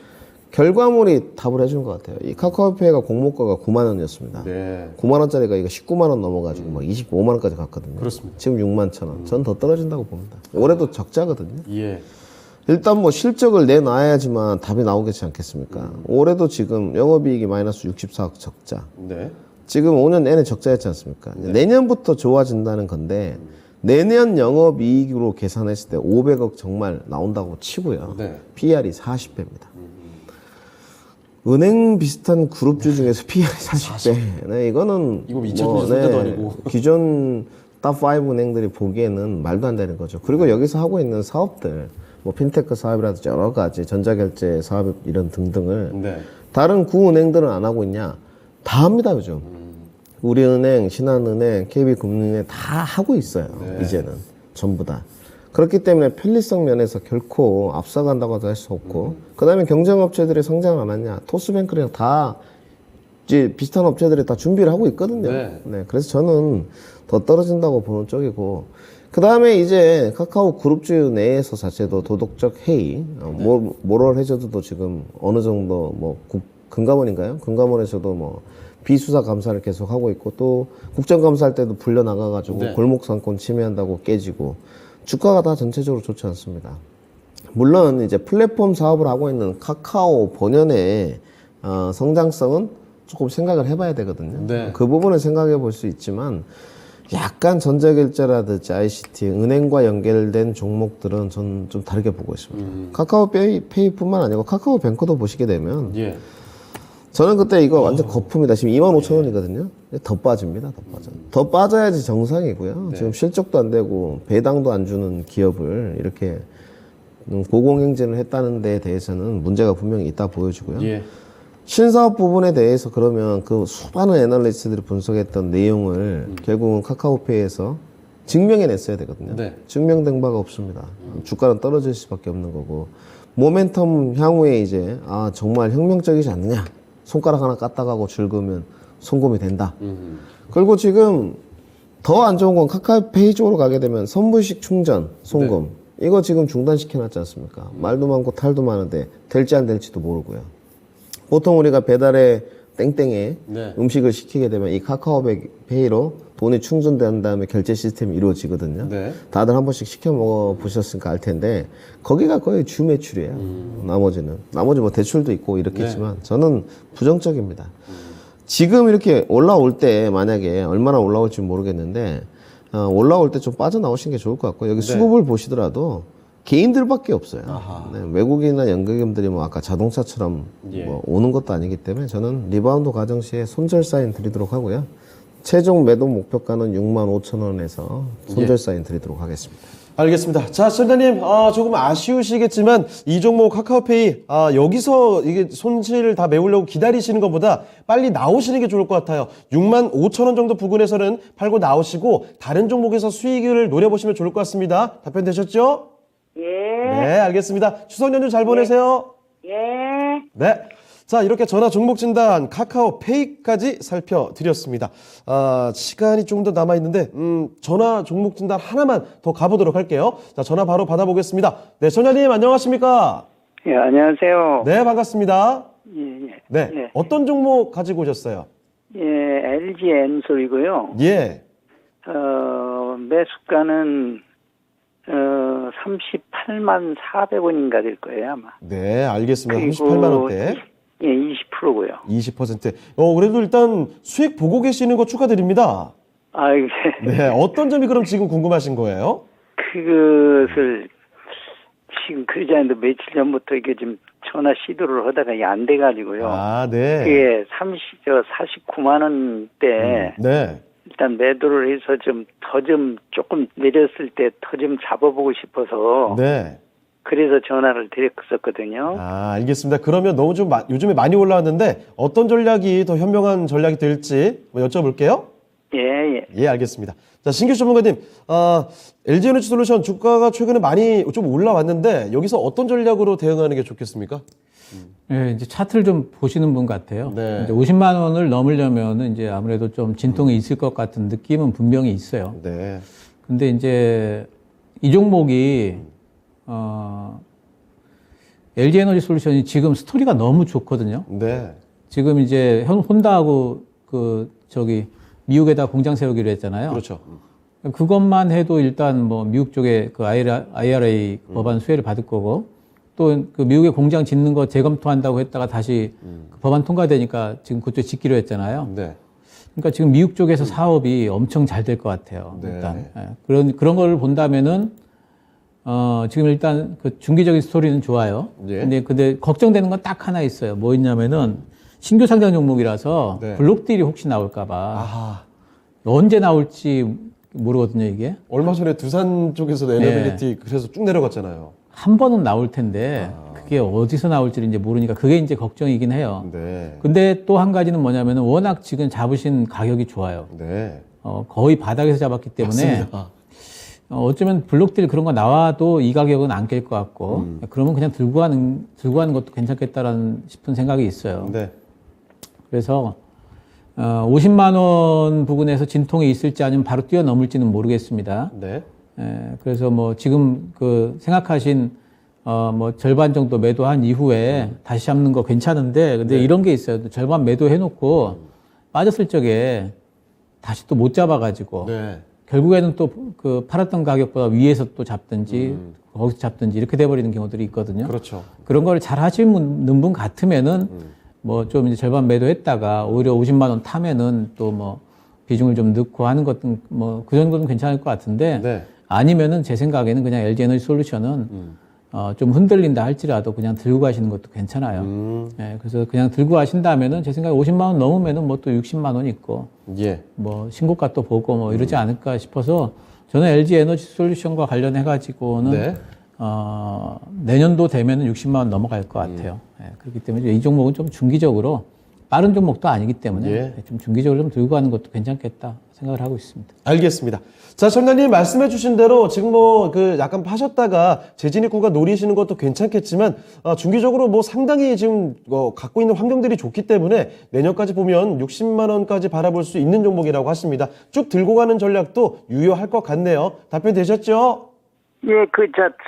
결과물이 답을 해준 것 같아요. 이 카카오페이가 공모가가 9만 원이었습니다. 네. 9만 원짜리가 이거 19만 원 넘어가지고 막 25만 원까지 갔거든요. 그렇습니다. 지금 6만 천 원. 전 더 떨어진다고 봅니다. 올해도 적자거든요. 예. 일단 뭐 실적을 내놔야지만 답이 나오겠지 않겠습니까? 올해도 지금 영업이익이 마이너스 64억 적자. 네. 지금 5년 내내 적자였지 않습니까? 내년부터 좋아진다는 건데 내년 영업이익으로 계산했을 때 500억 정말 나온다고 치고요. 네. PR이 40배입니다. 은행 비슷한 그룹주 중에서 PR이 40배. 네, 이거는 이거 2023년도 아니고. 기존 탑5 은행들이 보기에는 말도 안 되는 거죠. 그리고 여기서 하고 있는 사업들, 뭐 핀테크 사업이라든지 여러 가지 전자결제 사업 이런 등등을 네. 다른 구은행들은 안 하고 있냐? 다 합니다, 요즘. 우리은행, 신한은행, KB금융은행 다 하고 있어요. 네. 이제는 전부 다. 그렇기 때문에 편리성 면에서 결코 앞서간다고도 할 수 없고, 그 다음에 경쟁업체들이 성장 안 하냐? 토스뱅크랑 다 이제 비슷한 업체들이 다 준비를 하고 있거든요. 네. 그래서 저는 더 떨어진다고 보는 쪽이고, 그 다음에 이제 카카오 그룹주 내에서 자체도 도덕적 해이, 모럴 해저드도 지금 어느 정도 뭐 금감원인가요? 금감원에서도 뭐 비수사 감사를 계속 하고 있고 또 국정감사할 때도 불려 나가가지고 네. 골목상권 침해한다고 깨지고 주가가 다 전체적으로 좋지 않습니다. 물론 이제 플랫폼 사업을 하고 있는 카카오 본연의 성장성은 조금 생각을 해봐야 되거든요. 네. 그 부분을 생각해 볼 수 있지만 약간 전자결제라든지 ICT, 은행과 연결된 종목들은 전 좀 다르게 보고 있습니다. 카카오페이뿐만 아니고 카카오뱅크도 보시게 되면 예. 저는 그때 이거 완전 거품이다. 지금 25,000원이거든요. 더 빠집니다. 더 빠져. 더 빠져야지 정상이고요. 네. 지금 실적도 안 되고 배당도 안 주는 기업을 이렇게 고공행진을 했다는 데에 대해서는 문제가 분명히 있다 보여지고요. 예. 신사업 부분에 대해서 그러면 그 수많은 애널리스트들이 분석했던 내용을 결국은 카카오페이에서 증명해냈어야 되거든요. 네. 증명된 바가 없습니다. 주가는 떨어질 수밖에 없는 거고 모멘텀 향후에 이제 정말 혁명적이지 않느냐 손가락 하나 까딱하고 즐거우면 송금이 된다. 그리고 지금 더 안 좋은 건 카카오페이 쪽으로 가게 되면 선불식 충전 송금 이거 지금 중단시켜놨지 않습니까? 말도 많고 탈도 많은데 될지 안 될지도 모르고요. 보통 우리가 배달에 땡땡에 네. 음식을 시키게 되면 이 카카오페이로 돈이 충전된 다음에 결제 시스템이 이루어지거든요. 네. 다들 한 번씩 시켜 먹어 보셨으니까 알 텐데 거기가 거의 주 매출이에요. 나머지 뭐 대출도 있고 이렇겠지만 저는 부정적입니다. 지금 이렇게 올라올 때 만약에 얼마나 올라올지 모르겠는데 올라올 때 좀 빠져나오시는 게 좋을 것 같고 여기 수급을 보시더라도 개인들밖에 없어요. 네, 외국인이나 연계기업들이 뭐 아까 자동차처럼 예. 뭐 오는 것도 아니기 때문에 저는 리바운드 과정 시에 손절 사인 드리도록 하고요. 최종 매도 목표가는 65,000원에서 손절 사인 드리도록 하겠습니다. 알겠습니다. 자, 시청자님, 조금 아쉬우시겠지만 이 종목 카카오페이 여기서 이게 손실을 다 메우려고 기다리시는 것보다 빨리 나오시는 게 좋을 것 같아요. 65,000원 정도 부근에서는 팔고 나오시고 다른 종목에서 수익을 노려보시면 좋을 것 같습니다. 답변 되셨죠? 예. 네, 알겠습니다. 추석 연휴 잘 보내세요. 예. 네. 자, 이렇게 전화 종목 진단 카카오페이까지 살펴드렸습니다. 시간이 좀 더 남아있는데, 전화 종목 진단 하나만 더 가보도록 할게요. 자, 전화 바로 받아보겠습니다. 네, 전화님 안녕하십니까? 예, 안녕하세요. 네, 반갑습니다. 예, 예. 네, 예, 어떤 종목 가지고 오셨어요? 예, LG 엔솔이고요. 예, 매수가는 38만 400원인가 될 거예요, 아마. 네, 알겠습니다. 그리고 38만원대. 예, 20%고요. 20%. 그래도 일단 수익 보고 계시는 거 축하드립니다. 아, 이게 네, 어떤 점이 그럼 지금 궁금하신 거예요? 그것을 지금 그러지 않는데 며칠 전부터 이게 지금 전화 시도를 하다가 이게 안 돼가지고요. 아, 네. 그게 49만 원대 네. 일단 매도를 해서 조금 내렸을 때 더 좀 잡아보고 싶어서 네. 그래서 전화를 드렸었거든요. 알겠습니다. 그러면 너무 좀 요즘에 많이 올라왔는데 어떤 전략이 더 현명한 전략이 될지 뭐 여쭤볼게요. 예, 예. 예, 알겠습니다. 자, 신규 전문가님, LG에너지솔루션 주가가 최근에 많이 좀 올라왔는데 여기서 어떤 전략으로 대응하는 게 좋겠습니까? 예, 이제 차트를 좀 보시는 분 같아요. 네. 이제 50만 원을 넘으려면은 이제 아무래도 좀 진통이 있을 것 같은 느낌은 분명히 있어요. 네. 근데 이제 이 종목이 LG 에너지 솔루션이 지금 스토리가 너무 좋거든요. 네. 지금 이제 혼다하고 미국에다 공장 세우기로 했잖아요. 그렇죠. 그것만 해도 일단 뭐 미국 쪽에 그 IRA 법안 수혜를 받을 거고 또 그 미국에 공장 짓는 거 재검토한다고 했다가 다시 그 법안 통과되니까 지금 그쪽 짓기로 했잖아요. 네. 그러니까 지금 미국 쪽에서 사업이 엄청 잘 될 것 같아요. 네. 일단 그런 걸 본다면은 지금 일단 그 중기적인 스토리는 좋아요. 예. 근데 걱정되는 건 딱 하나 있어요. 뭐 있냐면은 신규 상장 종목이라서 네. 블록딜이 혹시 나올까봐 아하. 언제 나올지 모르거든요, 이게. 얼마 전에 두산 쪽에서도 에너빌리티 그래서 쭉 내려갔잖아요. 한 번은 나올 텐데 그게 어디서 나올지 이제 모르니까 그게 이제 걱정이긴 해요. 네. 근데 또 한 가지는 뭐냐면은 워낙 지금 잡으신 가격이 좋아요. 네. 거의 바닥에서 잡았기 때문에 맞습니다. 어쩌면 블록딜 그런 거 나와도 이 가격은 안 깰 것 같고 그러면 그냥 들고 가는 것도 괜찮겠다라는 싶은 생각이 있어요. 네. 그래서 50만 원 부근에서 진통이 있을지 아니면 바로 뛰어넘을지는 모르겠습니다. 네. 그래서 뭐 지금 그 생각하신 뭐 절반 정도 매도한 이후에 다시 잡는 거 괜찮은데 근데 이런 게 있어요. 절반 매도해 놓고 빠졌을 적에 다시 또 못 잡아가지고 네. 결국에는 또 그 팔았던 가격보다 위에서 또 잡든지 거기서 잡든지 이렇게 돼버리는 경우들이 있거든요. 그렇죠. 그런 걸 잘 하시는 분 같으면은 뭐 좀 이제 절반 매도했다가 오히려 50만 원 타면은 또 뭐 비중을 좀 넣고 하는 것도 뭐 그 정도는 괜찮을 것 같은데 네. 아니면은 제 생각에는 그냥 LG 에너지 솔루션은 좀 흔들린다 할지라도 그냥 들고 가시는 것도 괜찮아요. 예, 그래서 그냥 들고 가신다면은 제 생각에 50만 원 넘으면은 뭐 또 60만 원 있고 예. 뭐 신고가 또 보고 뭐 이러지 않을까 싶어서 저는 LG 에너지 솔루션과 관련해 가지고는 네. 내년도 되면은 60만 원 넘어갈 것 같아요. 예, 그렇기 때문에 이 종목은 좀 중기적으로 빠른 종목도 아니기 때문에 예. 좀 중기적으로 좀 들고 가는 것도 괜찮겠다 생각을 하고 있습니다. 알겠습니다. 자, 청장님 말씀해 주신 대로 지금 뭐 그 약간 파셨다가 재진입구가 노리시는 것도 괜찮겠지만 중기적으로 뭐 상당히 지금 갖고 있는 환경들이 좋기 때문에 내년까지 보면 60만 원까지 바라볼 수 있는 종목이라고 하십니다. 쭉 들고 가는 전략도 유효할 것 같네요. 답변 되셨죠? 예,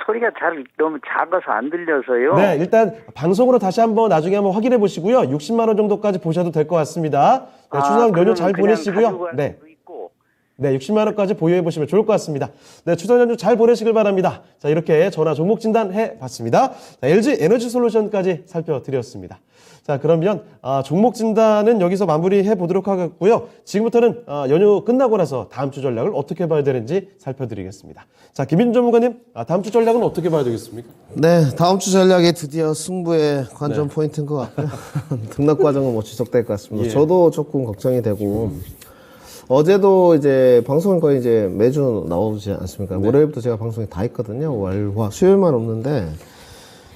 소리가 너무 작아서 안 들려서요. 네, 일단 방송으로 다시 한번 나중에 한번 확인해 보시고요. 60만 원 정도까지 보셔도 될 것 같습니다. 네, 추석 연휴 잘 보내시고요. 네. 있고, 네, 60만 원까지 보유해 보시면 좋을 것 같습니다. 네, 추석 연휴 잘 보내시길 바랍니다. 자, 이렇게 전화 종목 진단 해봤습니다. 자, LG 에너지 솔루션까지 살펴드렸습니다. 자, 그러면 종목 진단은 여기서 마무리해 보도록 하겠고요. 지금부터는 연휴 끝나고 나서 다음 주 전략을 어떻게 봐야 되는지 살펴드리겠습니다. 자, 김인 전문가님, 다음 주 전략은 어떻게 봐야 되겠습니까? 네, 다음 주 전략이 드디어 승부의 관전 포인트인 것 같고요. 등락 과정은 뭐 지속될 것 같습니다. 예. 저도 조금 걱정이 되고 어제도 이제 방송을 거의 이제 매주 나오지 않습니까? 월요일부터 제가 방송이 다 있거든요. 월, 화, 수요일만 없는데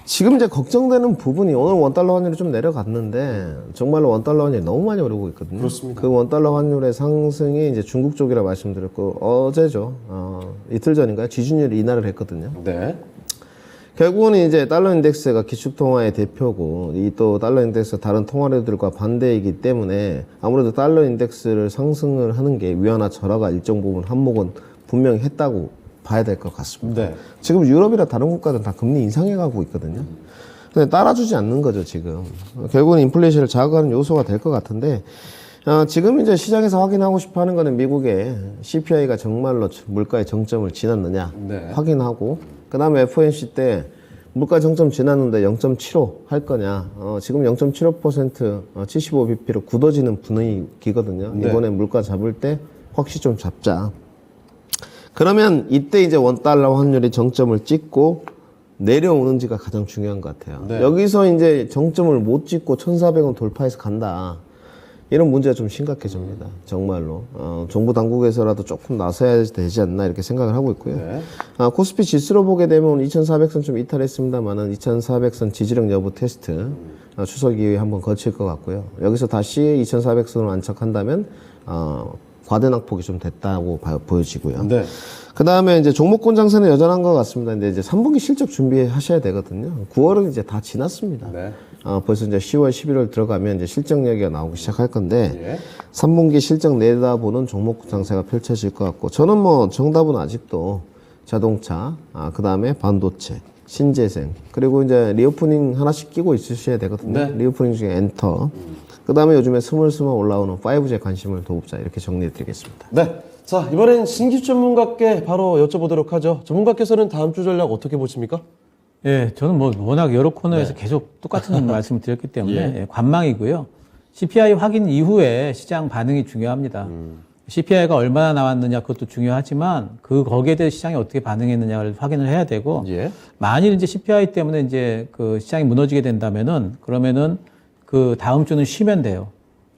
지금 이제 걱정되는 부분이 오늘 원달러 환율이 좀 내려갔는데 정말로 원달러 환율이 너무 많이 오르고 있거든요. 그렇습니다. 그 원달러 환율의 상승이 이제 중국 쪽이라 말씀드렸고 어제죠. 이틀 전인가요? 지준율이 인하를 했거든요. 네. 결국은 이제 달러 인덱스가 기축통화의 대표고 이 또 달러 인덱스 다른 통화류들과 반대이기 때문에 아무래도 달러 인덱스를 상승을 하는 게 위안화 절하가 일정 부분 한몫은 분명히 했다고 봐야 될 것 같습니다. 네. 지금 유럽이나 다른 국가들은 다 금리 인상해 가고 있거든요. 근데 따라주지 않는 거죠, 지금. 결국은 인플레이션을 자극하는 요소가 될 것 같은데 지금 이제 시장에서 확인하고 싶어 하는 거는 미국의 CPI가 정말로 물가의 정점을 지났느냐 네. 확인하고 그 다음에 FOMC 때 물가 정점 지났는데 0.75 할 거냐. 지금 0.75% 75bp로 굳어지는 분위기거든요. 네. 이번에 물가 잡을 때 확실히 좀 잡자. 그러면 이때 이제 원달러 환율이 정점을 찍고 내려오는지가 가장 중요한 것 같아요. 네. 여기서 이제 정점을 못 찍고 1,400원 돌파해서 간다. 이런 문제가 좀 심각해집니다. 정말로. 정부 당국에서라도 조금 나서야 되지 않나 이렇게 생각을 하고 있고요. 네. 코스피 지수로 보게 되면 2,400선 좀 이탈했습니다만은 2,400선 지지력 여부 테스트 추석 이후에 한번 거칠 것 같고요. 여기서 다시 2,400선을 안착한다면 과대낙폭이 좀 됐다고 보여지고요. 네. 그 다음에 이제 종목군 장세는 여전한 것 같습니다. 근데 이제 3분기 실적 준비하셔야 되거든요. 9월은 이제 다 지났습니다. 네. 벌써 이제 10월, 11월 들어가면 이제 실적 얘기가 나오기 시작할 건데, 예. 3분기 실적 내다보는 종목 장세가 펼쳐질 것 같고, 저는 뭐 정답은 아직도 자동차, 그 다음에 반도체, 신재생, 그리고 이제 리오프닝 하나씩 끼고 있으셔야 되거든요. 네. 리오프닝 중에 엔터. 그 다음에 요즘에 스물스물 올라오는 5G에 관심을 도읍자 이렇게 정리해 드리겠습니다. 네. 자, 이번엔 신규 전문가께 바로 여쭤보도록 하죠. 전문가께서는 다음 주 전략 어떻게 보십니까? 예, 저는 뭐 워낙 여러 코너에서 계속 똑같은 말씀을 드렸기 때문에 예, 관망이고요. CPI 확인 이후에 시장 반응이 중요합니다. CPI가 얼마나 나왔느냐 그것도 중요하지만 거기에 대해 시장이 어떻게 반응했느냐를 확인을 해야 되고 예. 만일 이제 CPI 때문에 이제 그 시장이 무너지게 된다면은 그러면은 그 다음 주는 쉬면 돼요.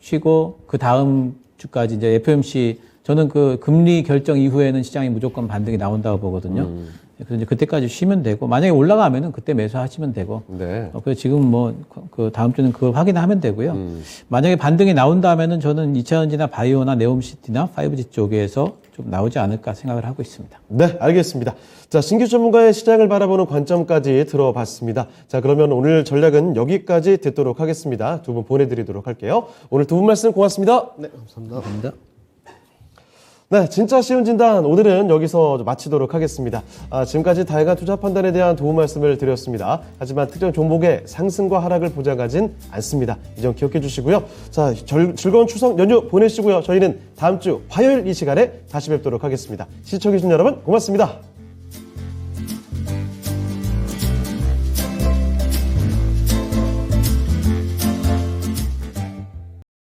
쉬고 그 다음 주까지 이제 FOMC 저는 그 금리 결정 이후에는 시장이 무조건 반등이 나온다고 보거든요. 그래서 이제 그때까지 쉬면 되고 만약에 올라가면은 그때 매수하시면 되고. 네. 그래서 지금 뭐 그 다음 주는 그걸 확인하면 되고요. 만약에 반등이 나온다면은 저는 2차전지나 바이오나 네옴시티나 5G 쪽에서 좀 나오지 않을까 생각을 하고 있습니다. 네, 알겠습니다. 자, 신규 전문가의 시장을 바라보는 관점까지 들어봤습니다. 자, 그러면 오늘 전략은 여기까지 듣도록 하겠습니다. 두 분 보내드리도록 할게요. 오늘 두 분 말씀 고맙습니다. 네, 감사합니다. 네, 진짜 쉬운 진단 오늘은 여기서 마치도록 하겠습니다. 지금까지 다양한 투자 판단에 대한 도움 말씀을 드렸습니다. 하지만 특정 종목의 상승과 하락을 보장하진 않습니다. 이 점 기억해 주시고요. 자, 즐거운 추석 연휴 보내시고요. 저희는 다음 주 화요일 이 시간에 다시 뵙도록 하겠습니다. 시청해 주신 여러분 고맙습니다.